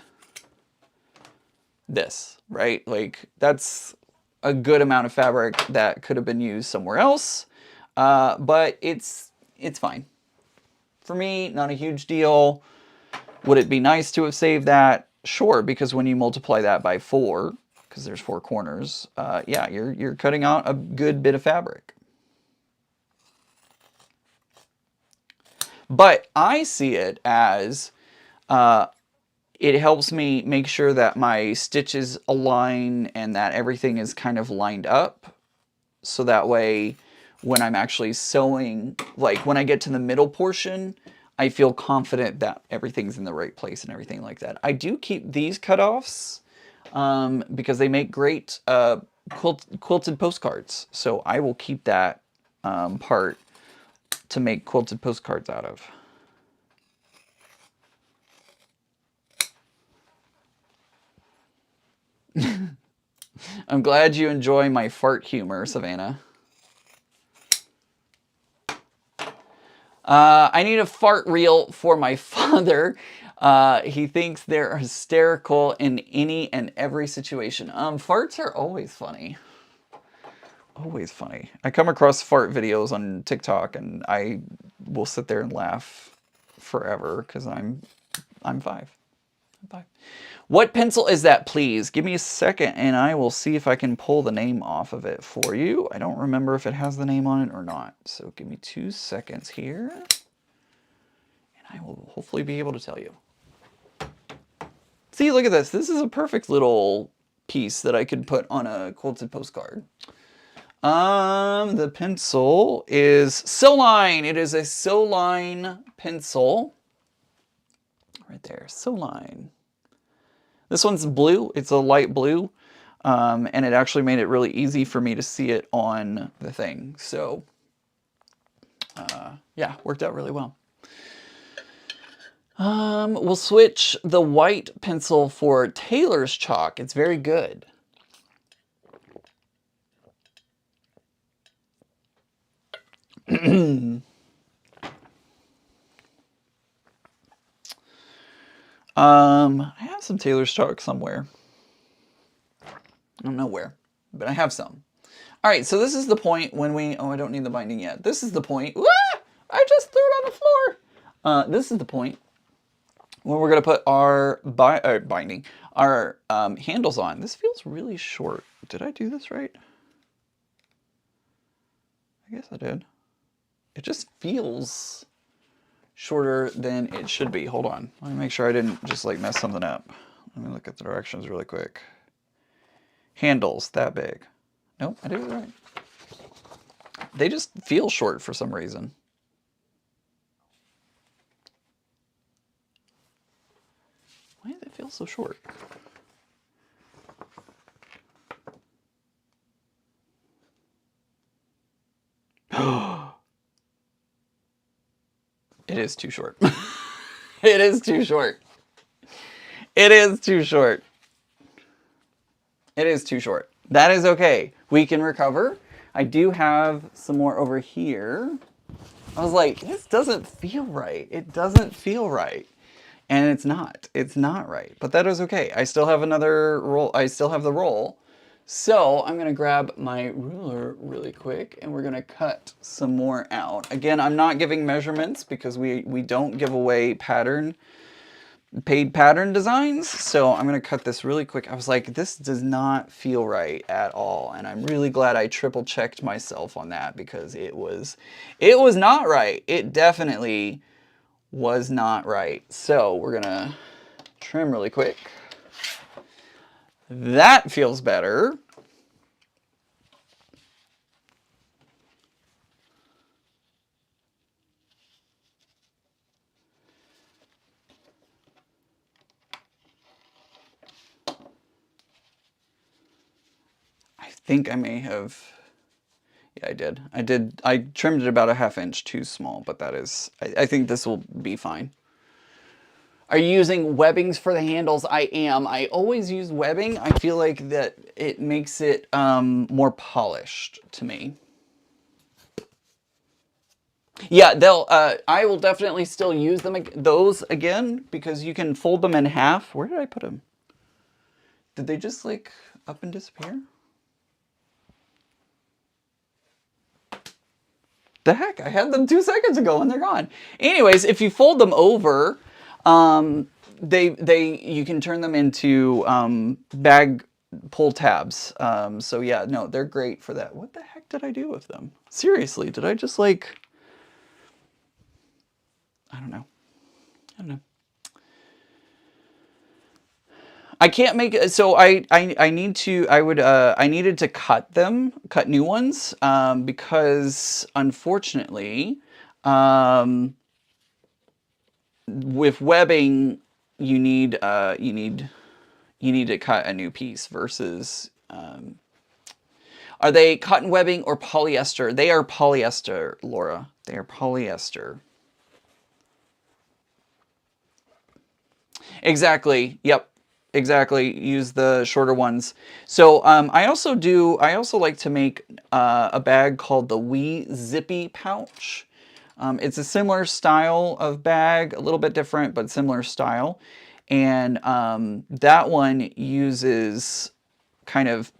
this, right? Like that's a good amount of fabric that could have been used somewhere else. But it's fine. For me, not a huge deal. Would it be nice to have saved that? Sure, because when you multiply that by 4, because there's 4 corners, yeah, you're cutting out a good bit of fabric. But I see it as it helps me make sure that my stitches align and that everything is kind of lined up. So that way, when I'm actually sewing, like when I get to the middle portion, I feel confident that everything's in the right place and everything like that. I do keep these cutoffs because they make great quilted postcards. So I will keep that part to make quilted postcards out of. I'm glad you enjoy my fart humor, Savannah. I need a fart reel for my father. He thinks they're hysterical in any and every situation. Farts are always funny. Always funny. I come across fart videos on TikTok and I will sit there and laugh forever because I'm 5. I'm 5. What pencil is that, please? Give me a second and I will see if I can pull the name off of it for you. I don't remember if it has the name on it or not. So give me 2 seconds here. And I will hopefully be able to tell you. See, look at this. This is a perfect little piece that I could put on a quilted postcard. The pencil is Sewline. It is a Sewline pencil. Right there, Sewline. This one's blue. It's a light blue. And it actually made it really easy for me to see it on the thing. So, yeah, worked out really well. We'll switch the white pencil for Taylor's chalk. It's very good. I have some Taylor's chalk somewhere. I don't know where, but I have some. All right, so this is the point when we, oh, I don't need the binding yet. This is the point, I just threw it on the floor. This is the point when we're gonna put our binding, our handles on. This feels really short. Did I do this right? I guess I did. It just feels shorter than it should be. Hold on. Let me make sure I didn't just like mess something up. Let me look at the directions really quick. Handles that big. Nope, I did it right. They just feel short for some reason. Why does it feel so short? It is too short. It is too short. It is too short. It is too short. That is okay. We can recover. I do have some more over here. I was like, this doesn't feel right. It doesn't feel right. And it's not. It's not right. But that is okay. I still have another roll. I still have the roll. So I'm going to grab my ruler really quick and we're going to cut some more out. Again, I'm not giving measurements because we don't give away paid pattern designs. So I'm going to cut this really quick. I was like, this does not feel right at all. And I'm really glad I triple checked myself on that because it was not right. It definitely was not right. So we're going to trim really quick. That feels better. I think I may have, yeah, I did. I trimmed it about a ½ inch too small, but that is, I think this will be fine. Are you using webbings for the handles? I am. I always use webbing. I feel like that it makes it more polished to me. Yeah, I will definitely still use those again because you can fold them in half. Where did I put them? Did they just like up and disappear? The heck, I had them 2 seconds ago and they're gone. Anyways, if you fold them over, you can turn them into bag pull tabs. So yeah, no, they're great for that. What the heck did I do with them? Seriously, did I just like, I don't know. I don't know. I can't make it, so I need to, I needed to cut new ones, because unfortunately, with webbing, you need to cut a new piece versus, are they cotton webbing or polyester? They are polyester, Laura. They are polyester. Exactly. Yep. Exactly. Use the shorter ones. So I also like to make a bag called the Wee Zippy Pouch. It's a similar style of bag, a little bit different, but similar style. And that one uses kind of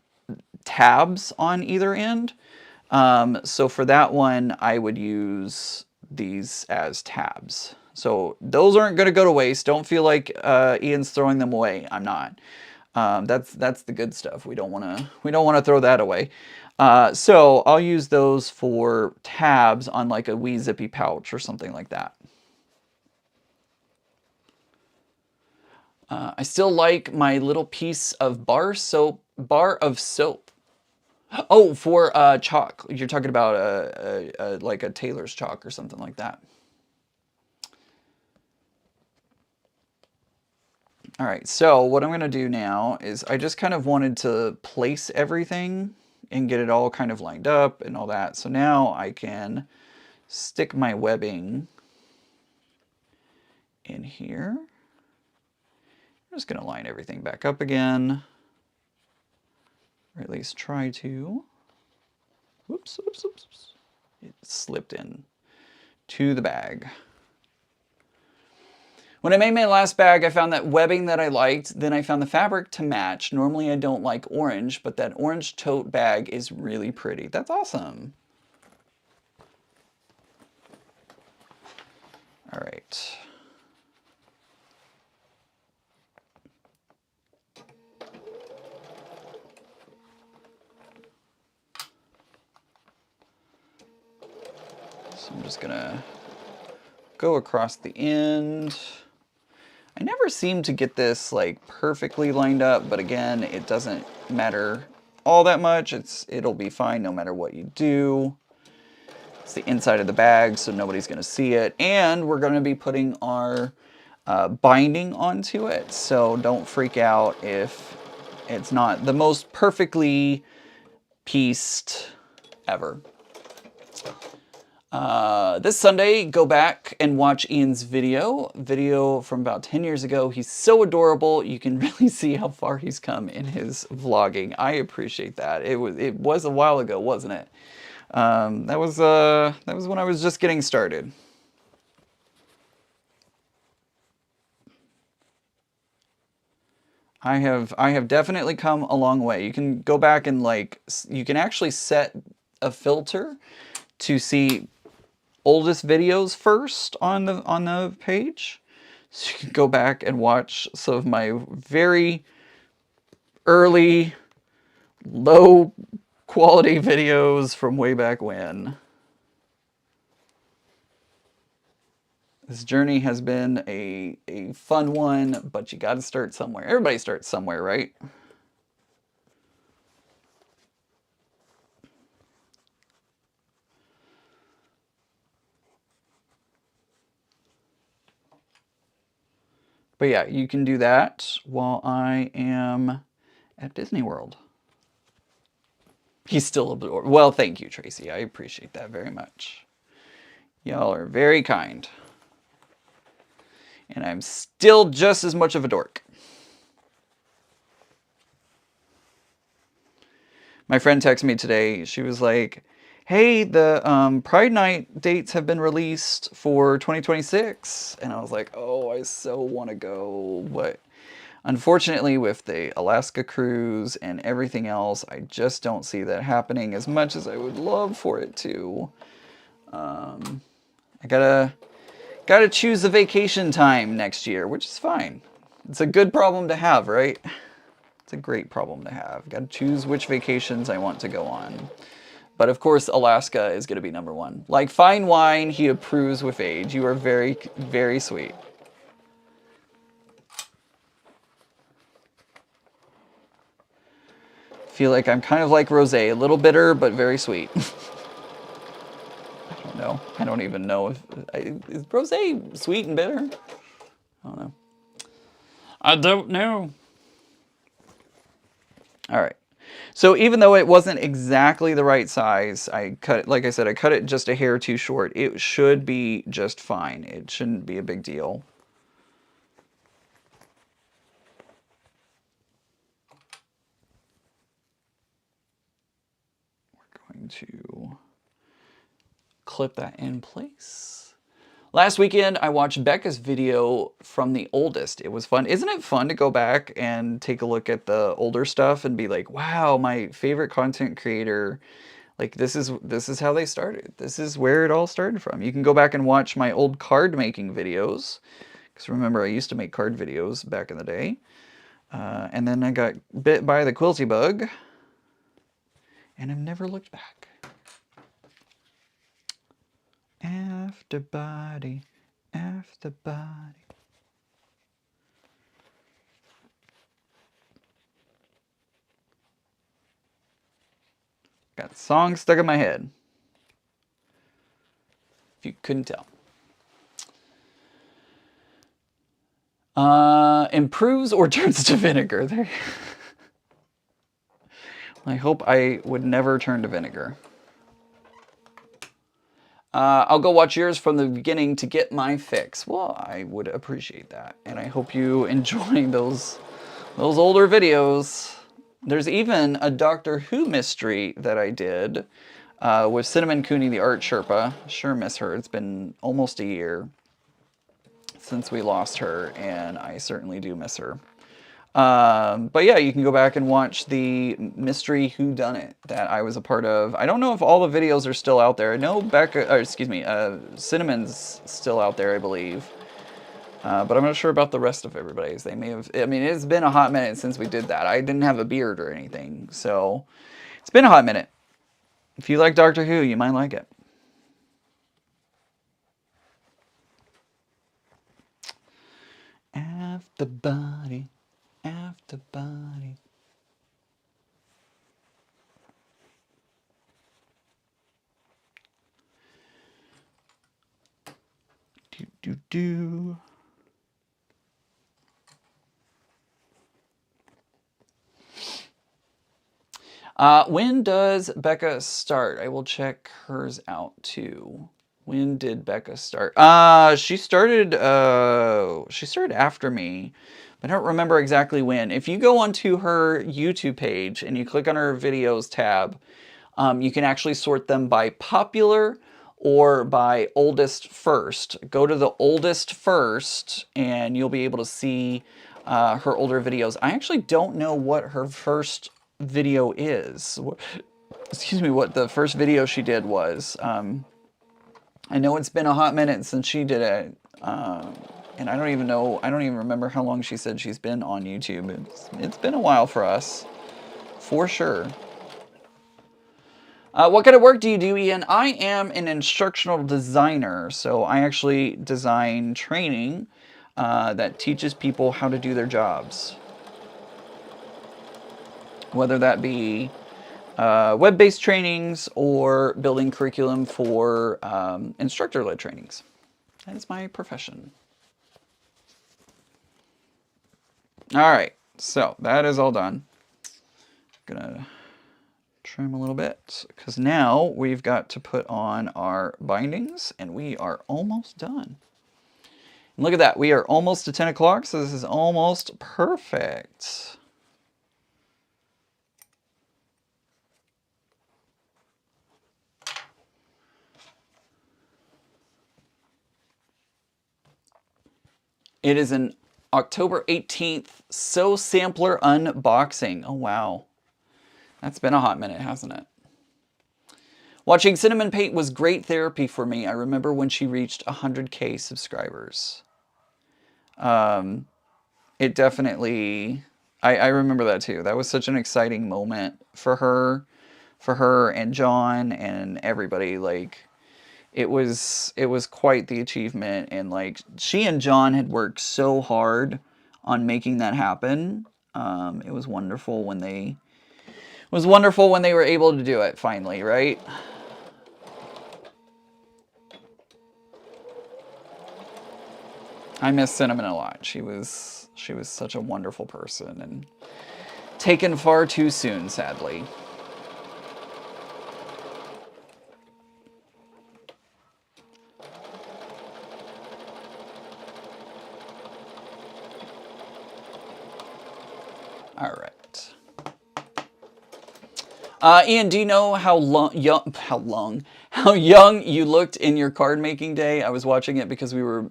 tabs on either end. So for that one, I would use these as tabs. So those aren't going to go to waste. Don't feel like Ian's throwing them away. I'm not. That's the good stuff. We don't want to throw that away. So I'll use those for tabs on like a Wee Zippy pouch or something like that. I still like my little piece of bar of soap. Oh, for chalk. You're talking about like a tailor's chalk or something like that. All right, so what I'm gonna do now is I just kind of wanted to place everything and get it all kind of lined up and all that. So now I can stick my webbing in here. I'm just gonna line everything back up again, or at least try to. Whoops, whoops, whoops, whoops. It slipped in to the bag. When I made my last bag, I found that webbing that I liked, then I found the fabric to match. Normally I don't like orange, but that orange tote bag is really pretty. That's awesome. All right. So I'm just gonna go across the end. I never seem to get this like perfectly lined up, but again, it doesn't matter all that much. It'll be fine no matter what you do. It's the inside of the bag, so nobody's gonna see it. And we're gonna be putting our binding onto it, so don't freak out if it's not the most perfectly pieced ever. This Sunday, go back and watch Ian's video from about 10 years ago. He's so adorable. You can really see how far he's come in his vlogging. I appreciate that. It was a while ago, wasn't it? That was when I was just getting started. I have definitely come a long way. You can go back and you can actually set a filter to see oldest videos first on the page. So you can go back and watch some of my very early low quality videos from way back when. This journey has been a fun one, but you got to start somewhere. Everybody starts somewhere, right? But yeah, you can do that while I am at Disney World. He's still adorable. Well, thank you, Tracy. I appreciate that very much. Y'all are very kind. And I'm still just as much of a dork. My friend texted me today. She was like, hey, the Pride Night dates have been released for 2026. And I was like, oh, I so want to go. But unfortunately, with the Alaska cruise and everything else, I just don't see that happening as much as I would love for it to. I gotta choose a vacation time next year, which is fine. It's a good problem to have, right? It's a great problem to have. Gotta choose which vacations I want to go on. But of course, Alaska is gonna be #1. Like fine wine, he approves with age. You are very, very sweet. Feel like I'm kind of like rosé, a little bitter, but very sweet. I don't know. I don't even know if... is rosé sweet and bitter? I don't know. I don't know. All right. So even though it wasn't exactly the right size, I cut it, like I said, I cut it just a hair too short. It should be just fine. It shouldn't be a big deal. We're going to clip that in place. Last weekend, I watched Becca's video from the oldest. It was fun. Isn't it fun to go back and take a look at the older stuff and be like, wow, my favorite content creator, like this is how they started. This is where it all started from. You can go back and watch my old card making videos. Because remember, I used to make card videos back in the day. And then I got bit by the quilty bug. And I've never looked back. After body, after body. Got songs stuck in my head. If you couldn't tell. Improves or turns to vinegar. There. I hope I would never turn to vinegar. I'll go watch yours from the beginning to get my fix. Well, I would appreciate that. And I hope you enjoy those older videos. There's even a Doctor Who mystery that I did with Cinnamon Cooney, the art Sherpa. Sure miss her. It's been almost a year since we lost her, and I certainly do miss her. But yeah, you can go back and watch the mystery whodunit that I was a part of. I don't know if all the videos are still out there. I know Cinnamon's still out there, I believe. But I'm not sure about the rest of everybody's. They may have, I mean, it's been a hot minute since we did that. I didn't have a beard or anything, so it's been a hot minute. If you like Doctor Who, you might like it. After body, after body. Do. When does Becca start? I will check hers out too. When did Becca start? She started after me. I don't remember exactly when. If you go onto her YouTube page and you click on her videos tab, you can actually sort them by popular or by oldest first. Go to the oldest first and you'll be able to see her older videos. I actually don't know what her first video is. Excuse me, what the first video she did was. I know it's been a hot minute since she did it. And I don't even remember how long she said she's been on YouTube. It's been a while for us, for sure. What kind of work do you do, Ian? I am an instructional designer, so I actually design training that teaches people how to do their jobs. Whether that be web-based trainings or building curriculum for instructor-led trainings. That is my profession. All right, so that is all done. Gonna trim a little bit because now we've got to put on our bindings and we are almost done. And look at that, we are almost to 10 o'clock, so this is almost perfect. It is an October 18th Sew Sampler unboxing. Oh, wow. That's been a hot minute, hasn't it? Watching Cinnamon paint was great therapy for me. I remember when she reached 100K subscribers. It definitely, I remember that too. That was such an exciting moment for her and John and everybody. Like, it was quite the achievement, and like she and John had worked so hard on making that happen. It was wonderful when they were able to do it finally, right? I miss Cinnamon a lot. She was such a wonderful person and taken far too soon, sadly. All right. Ian, do you know how young you looked in your card making day? I was watching it because we were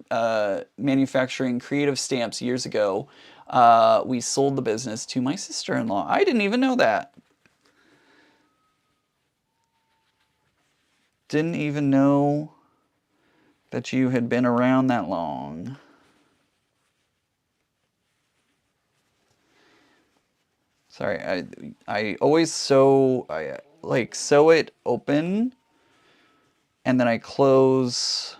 manufacturing creative stamps years ago. We sold the business to my sister-in-law. I didn't even know that. Didn't even know that you had been around that long. Sorry, I always sew it open and then I close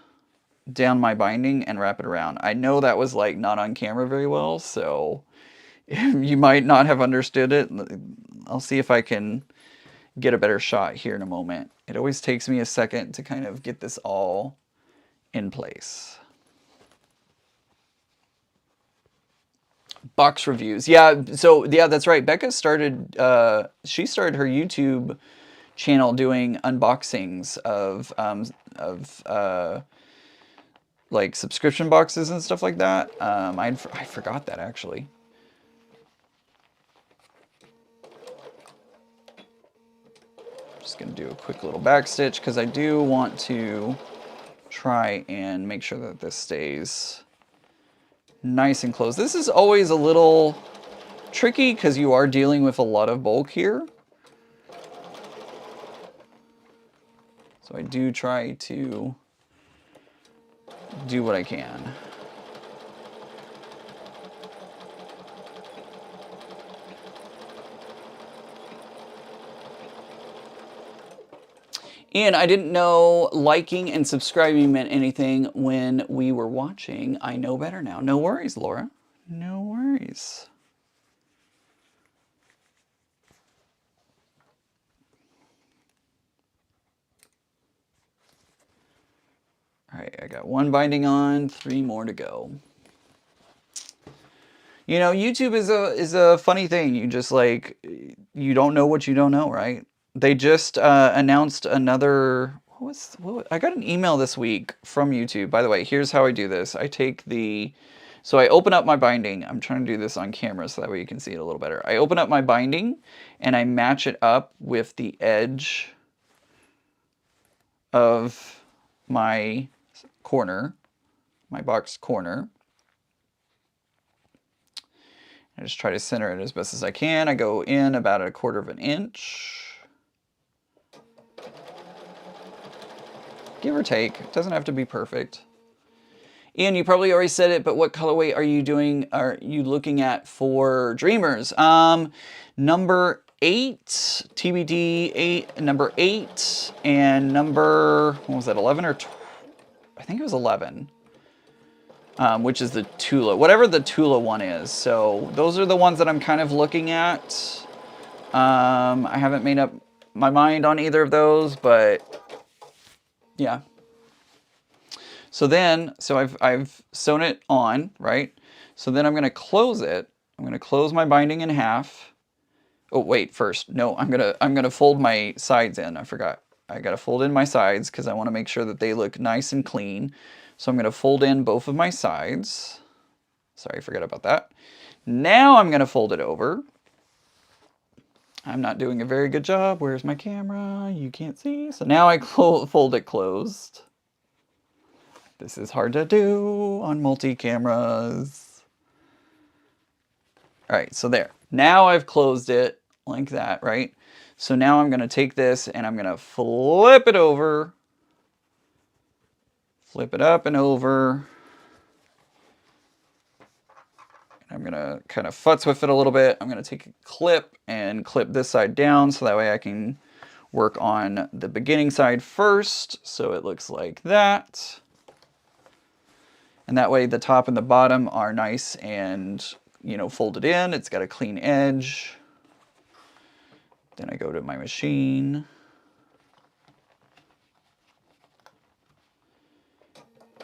down my binding and wrap it around. I know that was like not on camera very well, so you might not have understood it. I'll see if I can get a better shot here in a moment. It always takes me a second to kind of get this all in place. Box reviews. Yeah, so yeah, that's right. Becca started, she started her YouTube channel doing unboxings of like subscription boxes and stuff like that. I forgot that actually. Just gonna do a quick little back stitch because I do want to try and make sure that this stays nice and close. This is always a little tricky because you are dealing with a lot of bulk here. So I do try to do what I can. Ian, I didn't know liking and subscribing meant anything when we were watching. I know better now. No worries, Laura. No worries. All right, I got one binding on, 3 more to go. You know, YouTube is a funny thing. You just like, you don't know what you don't know, right? They just announced another, I got an email this week from YouTube. By the way, here's how I do this. So I open up my binding. I'm trying to do this on camera so that way you can see it a little better. I open up my binding and I match it up with the edge of my corner, my box corner. I just try to center it as best as I can. I go in about 1/4 of an inch. Give or take. It doesn't have to be perfect. Ian, you probably already said it, but what colorway are you looking at for Dreamers? Number 8, TBD 8, number 8, and number, what was that, 11 or 12? I think it was 11, which is the Tula, whatever the Tula one is. So those are the ones that I'm kind of looking at. I haven't made up my mind on either of those, but yeah. So I've sewn it on, right? So then I'm going to close it. I'm going to close my binding in half. Oh, wait, first. No, I'm going to fold my sides in. I forgot. I got to fold in my sides because I want to make sure that they look nice and clean. So I'm going to fold in both of my sides. Sorry, forget about that. Now I'm going to fold it over. I'm not doing a very good job. Where's my camera? You can't see. So now I fold it closed. This is hard to do on multi-cameras. All right, so there. Now I've closed it like that, right? So now I'm going to take this and I'm going to flip it over. Flip it up and over. I'm going to kind of futz with it a little bit. I'm going to take a clip and clip this side down so that way I can work on the beginning side first. So it looks like that. And that way the top and the bottom are nice and, you know, folded in. It's got a clean edge. Then I go to my machine.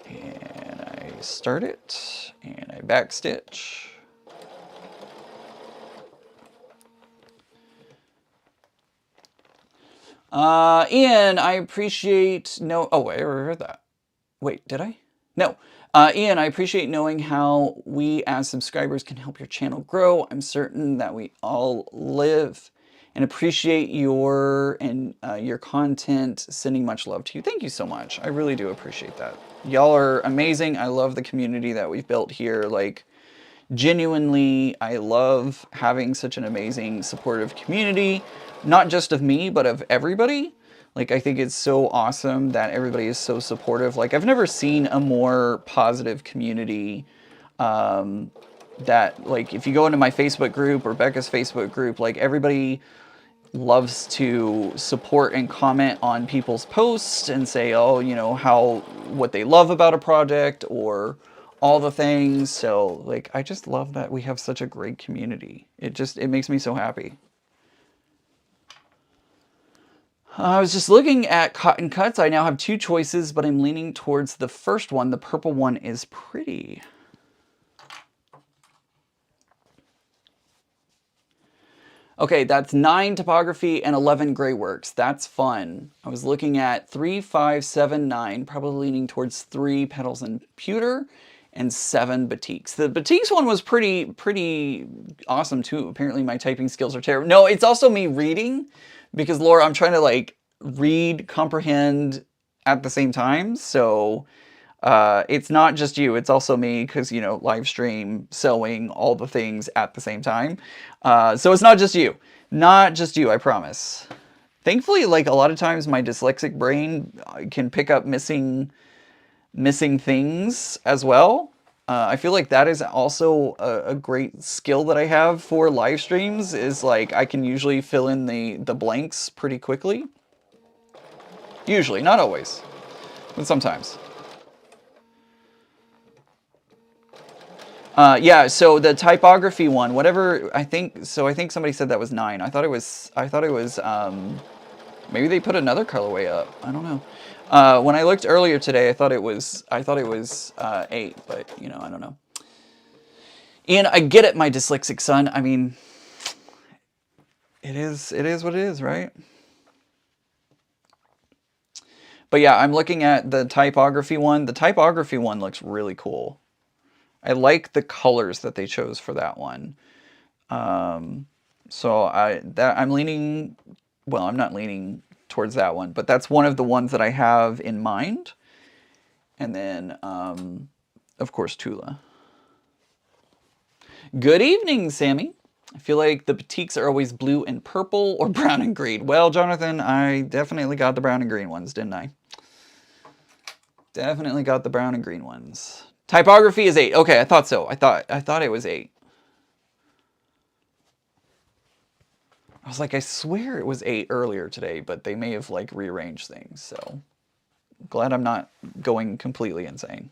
And I start it and I back stitch. Ian, I appreciate oh wait, I read that. Wait, did I? No. Ian, I appreciate knowing how we as subscribers can help your channel grow. I'm certain that we all live and appreciate your content. Sending much love to you. Thank you so much. I really do appreciate that. Y'all are amazing. I love the community that we've built here. Like, genuinely, I love having such an amazing, supportive community, not just of me, but of everybody. Like, I think it's so awesome that everybody is so supportive. Like, I've never seen a more positive community that, like, if you go into my Facebook group or Becca's Facebook group, like, everybody loves to support and comment on people's posts and say, oh, you know, what they love about a project or all the things. So, like, I just love that we have such a great community. It makes me so happy. I was just looking at cotton cuts. I now have 2 choices, but I'm leaning towards the first one. The purple one is pretty. Okay, that's 9 topography and 11 gray works. That's fun. I was looking at 3, 5, 7, 9, probably leaning towards 3 petals and pewter and 7 batiks. The batiks one was pretty awesome too. Apparently my typing skills are terrible. No, it's also me reading. Because, Laura, I'm trying to, like, read, comprehend at the same time. So it's not just you. It's also me because, you know, live stream, sewing, all the things at the same time. So it's not just you. Not just you, I promise. Thankfully, like, a lot of times my dyslexic brain can pick up missing things as well. I feel like that is also a great skill that I have for live streams, is like I can usually fill in the blanks pretty quickly. Usually, not always, but sometimes. Yeah, so the typography one, whatever, I think somebody said that was 9. I thought it was maybe they put another colorway up. I don't know. When I looked earlier today, I thought it was 8, but, you know, I don't know. Ian, I get it, my dyslexic son. I mean, it is what it is, right? But yeah, I'm looking at the typography one. The typography one looks really cool. I like the colors that they chose for that one. So I'm leaning, well, I'm not leaning towards that one, but that's one of the ones that I have in mind. And then, of course, Tula. Good evening, Sammy. I feel like the batiks are always blue and purple or brown and green. Well, Jonathan, I definitely got the brown and green ones, didn't I? Definitely got the brown and green ones. Typography is 8. Okay, I thought so. I thought it was 8. I was like, I swear it was 8 earlier today, but they may have like rearranged things. So glad I'm not going completely insane.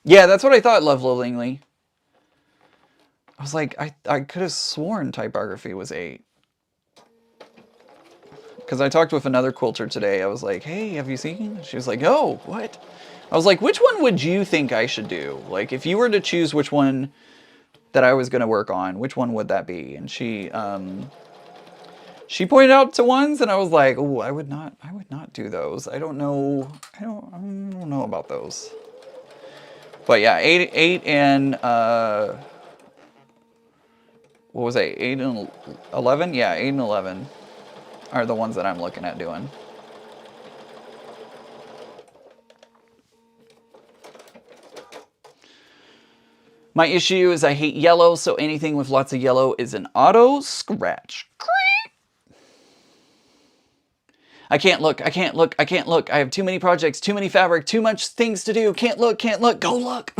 Yeah, that's what I thought, Love Lovingly. I was like, I could have sworn typography was 8. Because I talked with another quilter today. I was like, hey, have you seen? She was like, oh, what? I was like, which one would you think I should do? Like, if you were to choose which one that I was going to work on, which one would that be? And she pointed out to ones, and I was like, oh, I would not do those. I don't know about those. But yeah, 8 and what was it? 8 and 11? Yeah, 8 and 11 are the ones that I'm looking at doing. My issue is I hate yellow, so anything with lots of yellow is an auto scratch. I can't look, I can't look, I can't look. I have too many projects, too many fabric, too much things to do. Can't look, go look.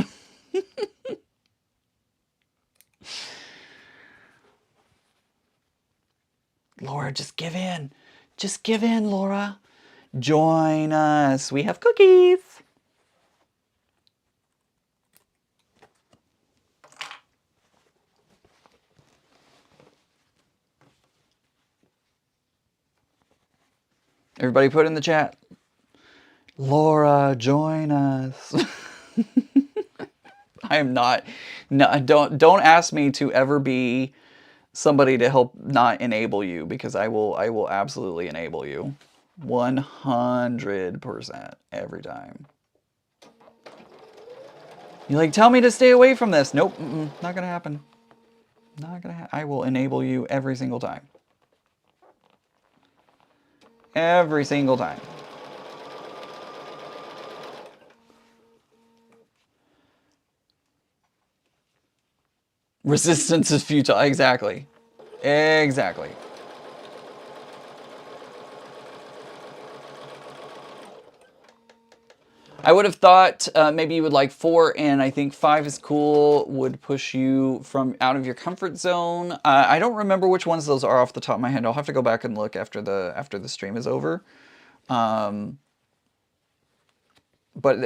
Laura, just give in. Just give in, Laura. Join us. We have cookies. Everybody put in the chat. Laura, join us. I am not. No, don't ask me to ever be somebody to help not enable you, because I will absolutely enable you. 100% every time. You like, tell me to stay away from this. Nope, not gonna happen. Not gonna happen. I will enable you every single time. Every single time. Resistance is futile. Exactly. Exactly. I would have thought maybe you would like 4, and I think 5 is cool. Would push you from out of your comfort zone. I don't remember which ones those are off the top of my head. I'll have to go back and look after the stream is over. But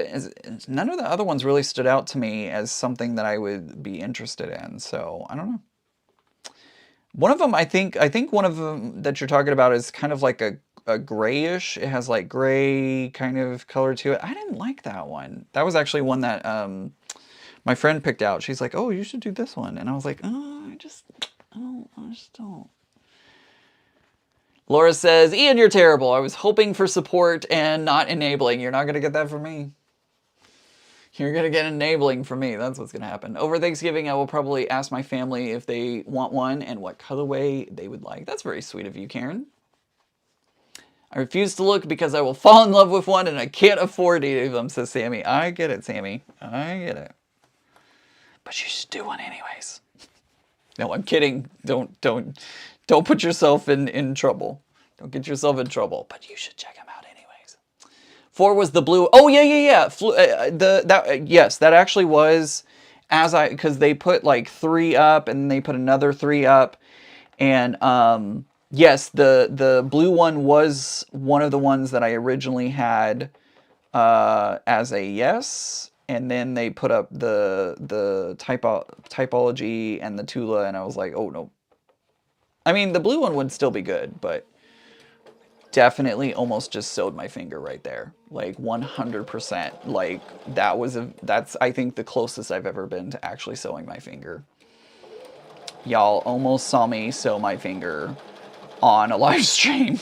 none of the other ones really stood out to me as something that I would be interested in. So I don't know. One of them, I think one of them that you're talking about is kind of like a grayish. It has like gray kind of color to it. I didn't like that one. That was actually one that my friend picked out. She's like, oh, you should do this one. And I was like, oh, I just don't. Laura says, Ian, you're terrible. I was hoping for support and not enabling. You're not going to get that from me. You're going to get enabling from me. That's what's going to happen. Over Thanksgiving, I will probably ask my family if they want one and what colorway they would like. That's very sweet of you, Karen. I refuse to look because I will fall in love with one and I can't afford either of them, says Sammy. I get it, Sammy. I get it. But you should do one anyways. No, I'm kidding. Don't put yourself in trouble. Don't get yourself in trouble. But you should check them out anyways. 4 was the blue. Oh yeah. Yes, that actually was because they put like 3 up and they put another 3 up, and yes, the blue one was one of the ones that I originally had as a yes, and then they put up the typology and the Tula, and I was like, oh no. I mean, the blue one would still be good, but definitely almost just sewed my finger right there. Like 100%. Like that's I think the closest I've ever been to actually sewing my finger. Y'all almost saw me sew my finger on a live stream.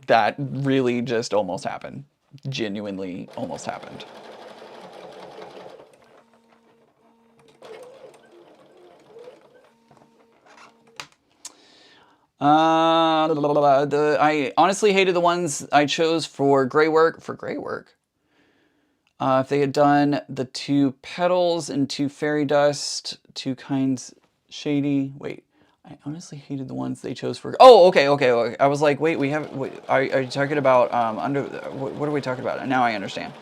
That really just almost happened. Genuinely almost happened. I honestly hated the ones I chose for gray work. For gray work? If they had done the 2 petals and 2 fairy dust, 2 kinds shady. Wait, I honestly hated the ones they chose for. Oh, okay. I was like, wait, we have. Wait, are you talking about under? What are we talking about? Now I understand.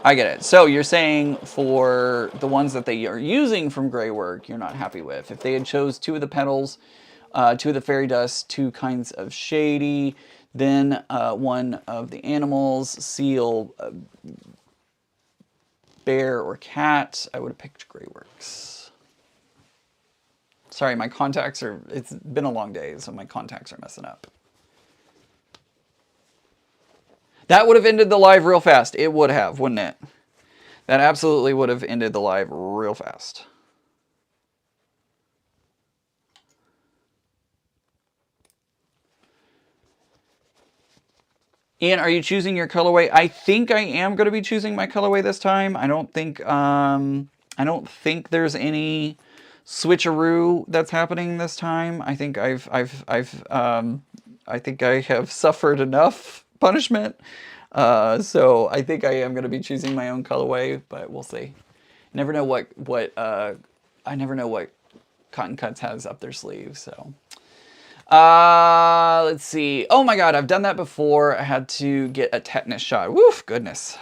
I get it. So you're saying for the ones that they are using from gray work, you're not happy with. If they had chose 2 of the petals, 2 of the fairy dust, 2 kinds of shady, then 1 of the animals, seal, bear, or cat, I would have picked gray works. Sorry, my contacts are, it's been a long day, so my contacts are messing up. That would have ended the live real fast. It would have, wouldn't it? That absolutely would have ended the live real fast. Ian, are you choosing your colorway? I think I am going to be choosing my colorway this time. I don't think there's any switcheroo that's happening this time. I think I think I have suffered enough punishment. So I think I am going to be choosing my own colorway, but we'll see. Never know what I never know what Cotton Cuts has up their sleeves, so. Let's see. Oh my god, I've done that before. I had to get a tetanus shot. Woof, goodness.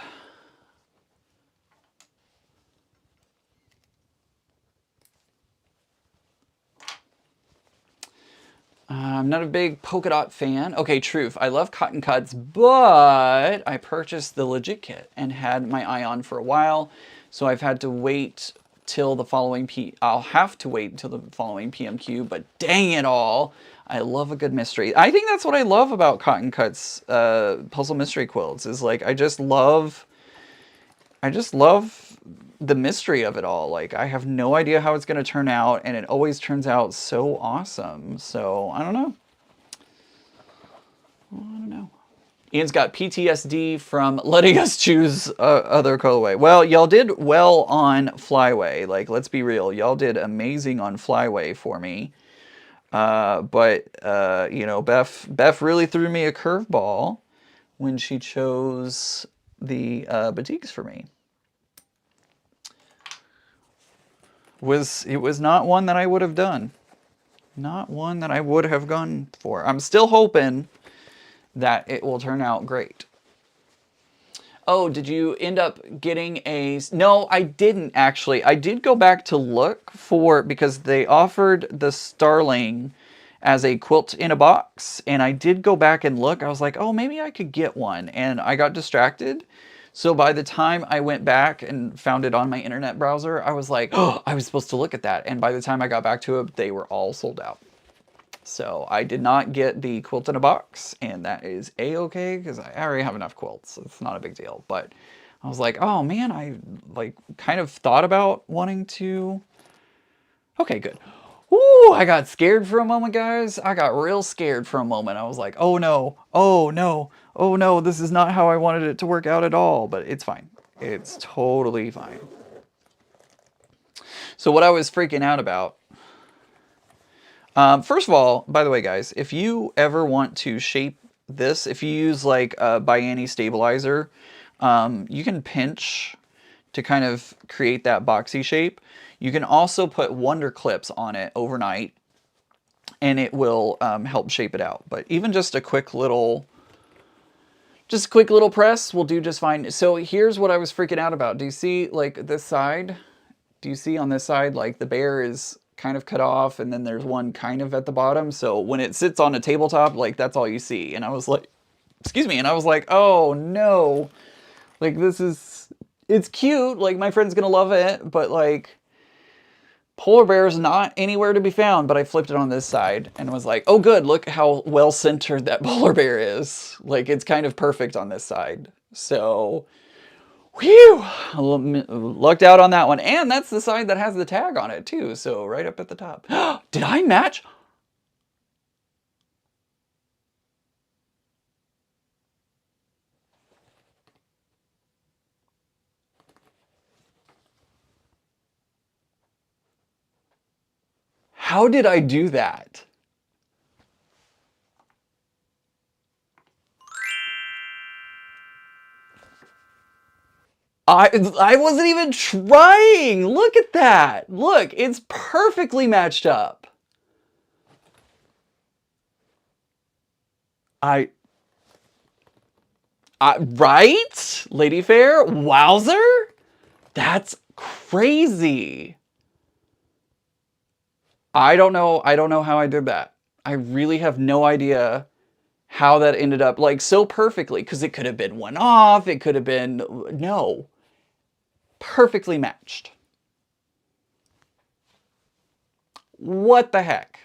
I'm not a big polka dot fan. Okay, truth. I love Cotton Cuts, but I purchased the legit kit and had my eye on for a while, so I've had to wait till the following I'll have to wait until the following PMQ, but dang it all. I love a good mystery. I think that's what I love about Cotton Cuts puzzle mystery quilts is like I just love the mystery of it all. Like I have no idea how it's going to turn out, and it always turns out so awesome. So I don't know. Ian's got PTSD from letting us choose other colorway. Well, y'all did well on Flyway. Like, let's be real. Y'all did amazing on Flyway for me. But you know, Beth really threw me a curveball when she chose the batiks for me. It was not one that I would have done. Not one that I would have gone for. I'm still hoping that it will turn out great. Oh, did you end up getting a... No, I didn't actually. I did go back to look for... Because they offered the Starling as a quilt in a box. And I did go back and look. I was like, oh, maybe I could get one. And I got distracted. So by the time I went back and found it on my internet browser, I was like, oh, I was supposed to look at that. And by the time I got back to it, they were all sold out. So I did not get the quilt in a box, and that is a-okay because I already have enough quilts. So it's not a big deal. But I was like, oh man, I like kind of thought about wanting to. Okay, good. Ooh, I got scared for a moment, guys. I got real scared for a moment. I was like, oh no, oh no, oh no, this is not how I wanted it to work out at all. But it's fine. It's totally fine. So what I was freaking out about. First of all, by the way, guys, if you ever want to shape this, if you use like a Biani stabilizer, you can pinch to kind of create that boxy shape. You can also put Wonder Clips on it overnight, and it will help shape it out. But even just a quick little press will do just fine. So here's what I was freaking out about. Do you see like this side? Do you see on this side, like the bear is kind of cut off, and then there's one kind of at the bottom. So when it sits on a tabletop, like that's all you see. And I was like, excuse me. And I was like, oh no, like this is, it's cute. Like my friend's gonna love it, but like polar bear is not anywhere to be found. But I flipped it on this side and was like, oh good, look how well centered that polar bear is. Like it's kind of perfect on this side. So Whew, lucked out on that one. And that's the side that has the tag on it too. So right up at the top. Did I match? How did I do that? I wasn't even trying. Look at that. Look, it's perfectly matched up. Right? Lady Fair? Wowzer? That's crazy. I don't know how I did that. I really have no idea how that ended up like so perfectly, because it could have been one off, it could have been, no. Perfectly matched. What the heck?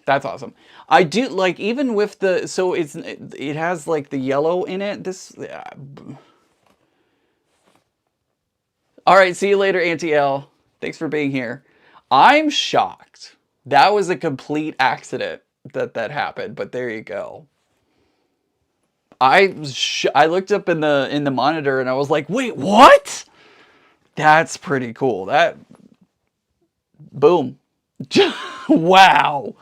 That's awesome. I do like, even with the, so it has like the yellow in it. This, all right, see you later, Auntie L. Thanks for being here. I'm shocked. That was a complete accident that happened, but there you go. I looked up in the monitor and I was like, wait, what? That's pretty cool. That, boom. Wow.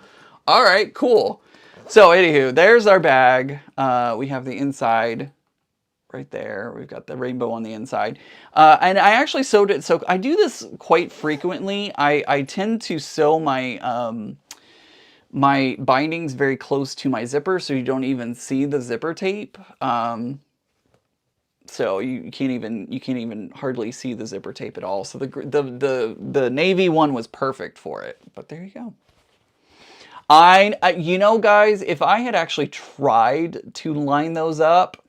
All right, cool. So anywho, there's our bag. We have the inside right there. We've got the rainbow on the inside. And I actually sewed it. So I do this quite frequently. I tend to sew my my bindings very close to my zipper, so you don't even see the zipper tape. So you can't even hardly see the zipper tape at all. So the navy one was perfect for it. But there you go. You know, guys, if I had actually tried to line those up,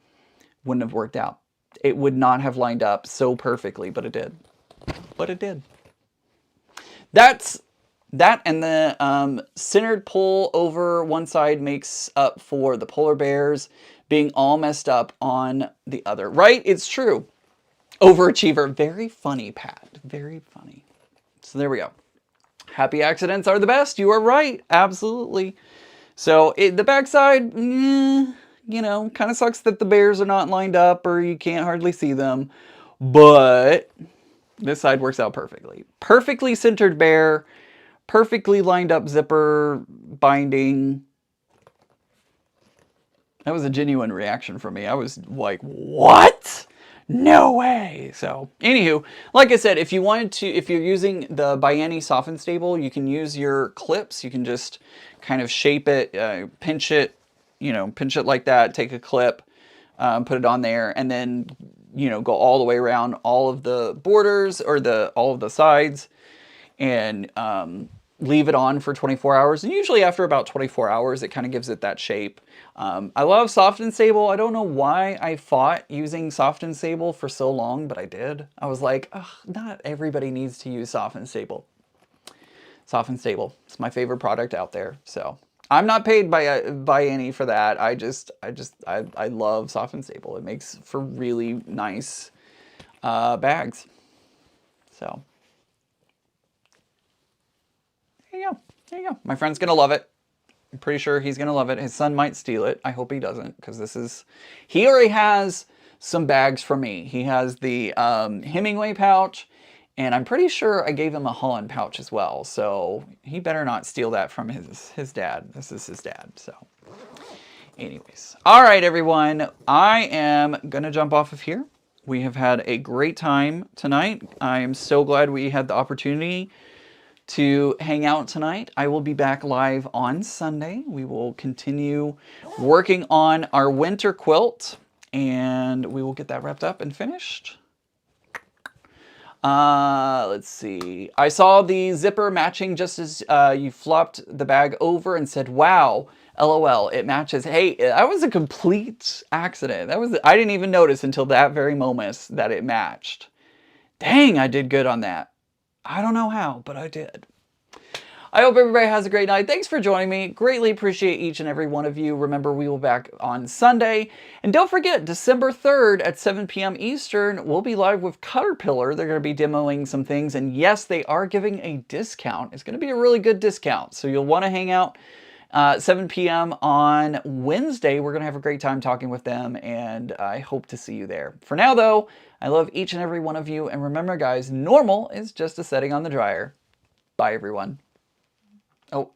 wouldn't have worked out. It would not have lined up so perfectly, but it did. But it did. That's that, and the centered pull over one side makes up for the polar bears being all messed up on the other. Right? It's true. Overachiever. Very funny, Pat. Very funny. So there we go. Happy accidents are the best. You are right. Absolutely. So the backside, you know, kind of sucks that the bears are not lined up or you can't hardly see them. But this side works out perfectly. Perfectly centered bear. Perfectly lined up zipper binding. That was a genuine reaction from me. I was like, what? No way. So anywho, like I said, if you wanted to, if you're using the Bianni Soft and Stable, you can use your clips. You can just kind of shape it, pinch it, you know, pinch it like that, take a clip, put it on there, and then, you know, go all the way around all of the borders or all of the sides, and leave it on for 24 hours. And usually after about 24 hours, it kind of gives it that shape. I love Soft and Stable. I don't know why I fought using Soft and Stable for so long, but I did. I was like, ugh, not everybody needs to use Soft and Stable. Soft and Stable. It's my favorite product out there. So I'm not paid by any for that. I love Soft and Stable. It makes for really nice bags. So there you go. There you go. My friend's gonna love it. I'm pretty sure he's gonna love it. His son might steal it. I hope he doesn't, because he already has some bags from me. He has the Hemingway pouch, and I'm pretty sure I gave him a Holland pouch as well. So he better not steal that from his dad. This is his dad. So anyways, all right, everyone. I am gonna jump off of here. We have had a great time tonight. I am so glad we had the opportunity to hang out tonight. I will be back live on Sunday. We will continue working on our winter quilt, and we will get that wrapped up and finished. Let's see. I saw the zipper matching just as you flopped the bag over and said, wow, LOL, it matches. Hey, that was a complete accident. I didn't even notice until that very moment that it matched. Dang, I did good on that. I don't know how, but I did. I hope everybody has a great night. Thanks for joining me. Greatly appreciate each and every one of you. Remember, we will be back on Sunday. And don't forget, December 3rd at 7 p.m. Eastern, we'll be live with Caterpillar. They're going to be demoing some things. And yes, they are giving a discount. It's going to be a really good discount. So you'll want to hang out 7 p.m. on Wednesday. We're going to have a great time talking with them. And I hope to see you there. For now, though, I love each and every one of you. And remember, guys, normal is just a setting on the dryer. Bye, everyone. Oh.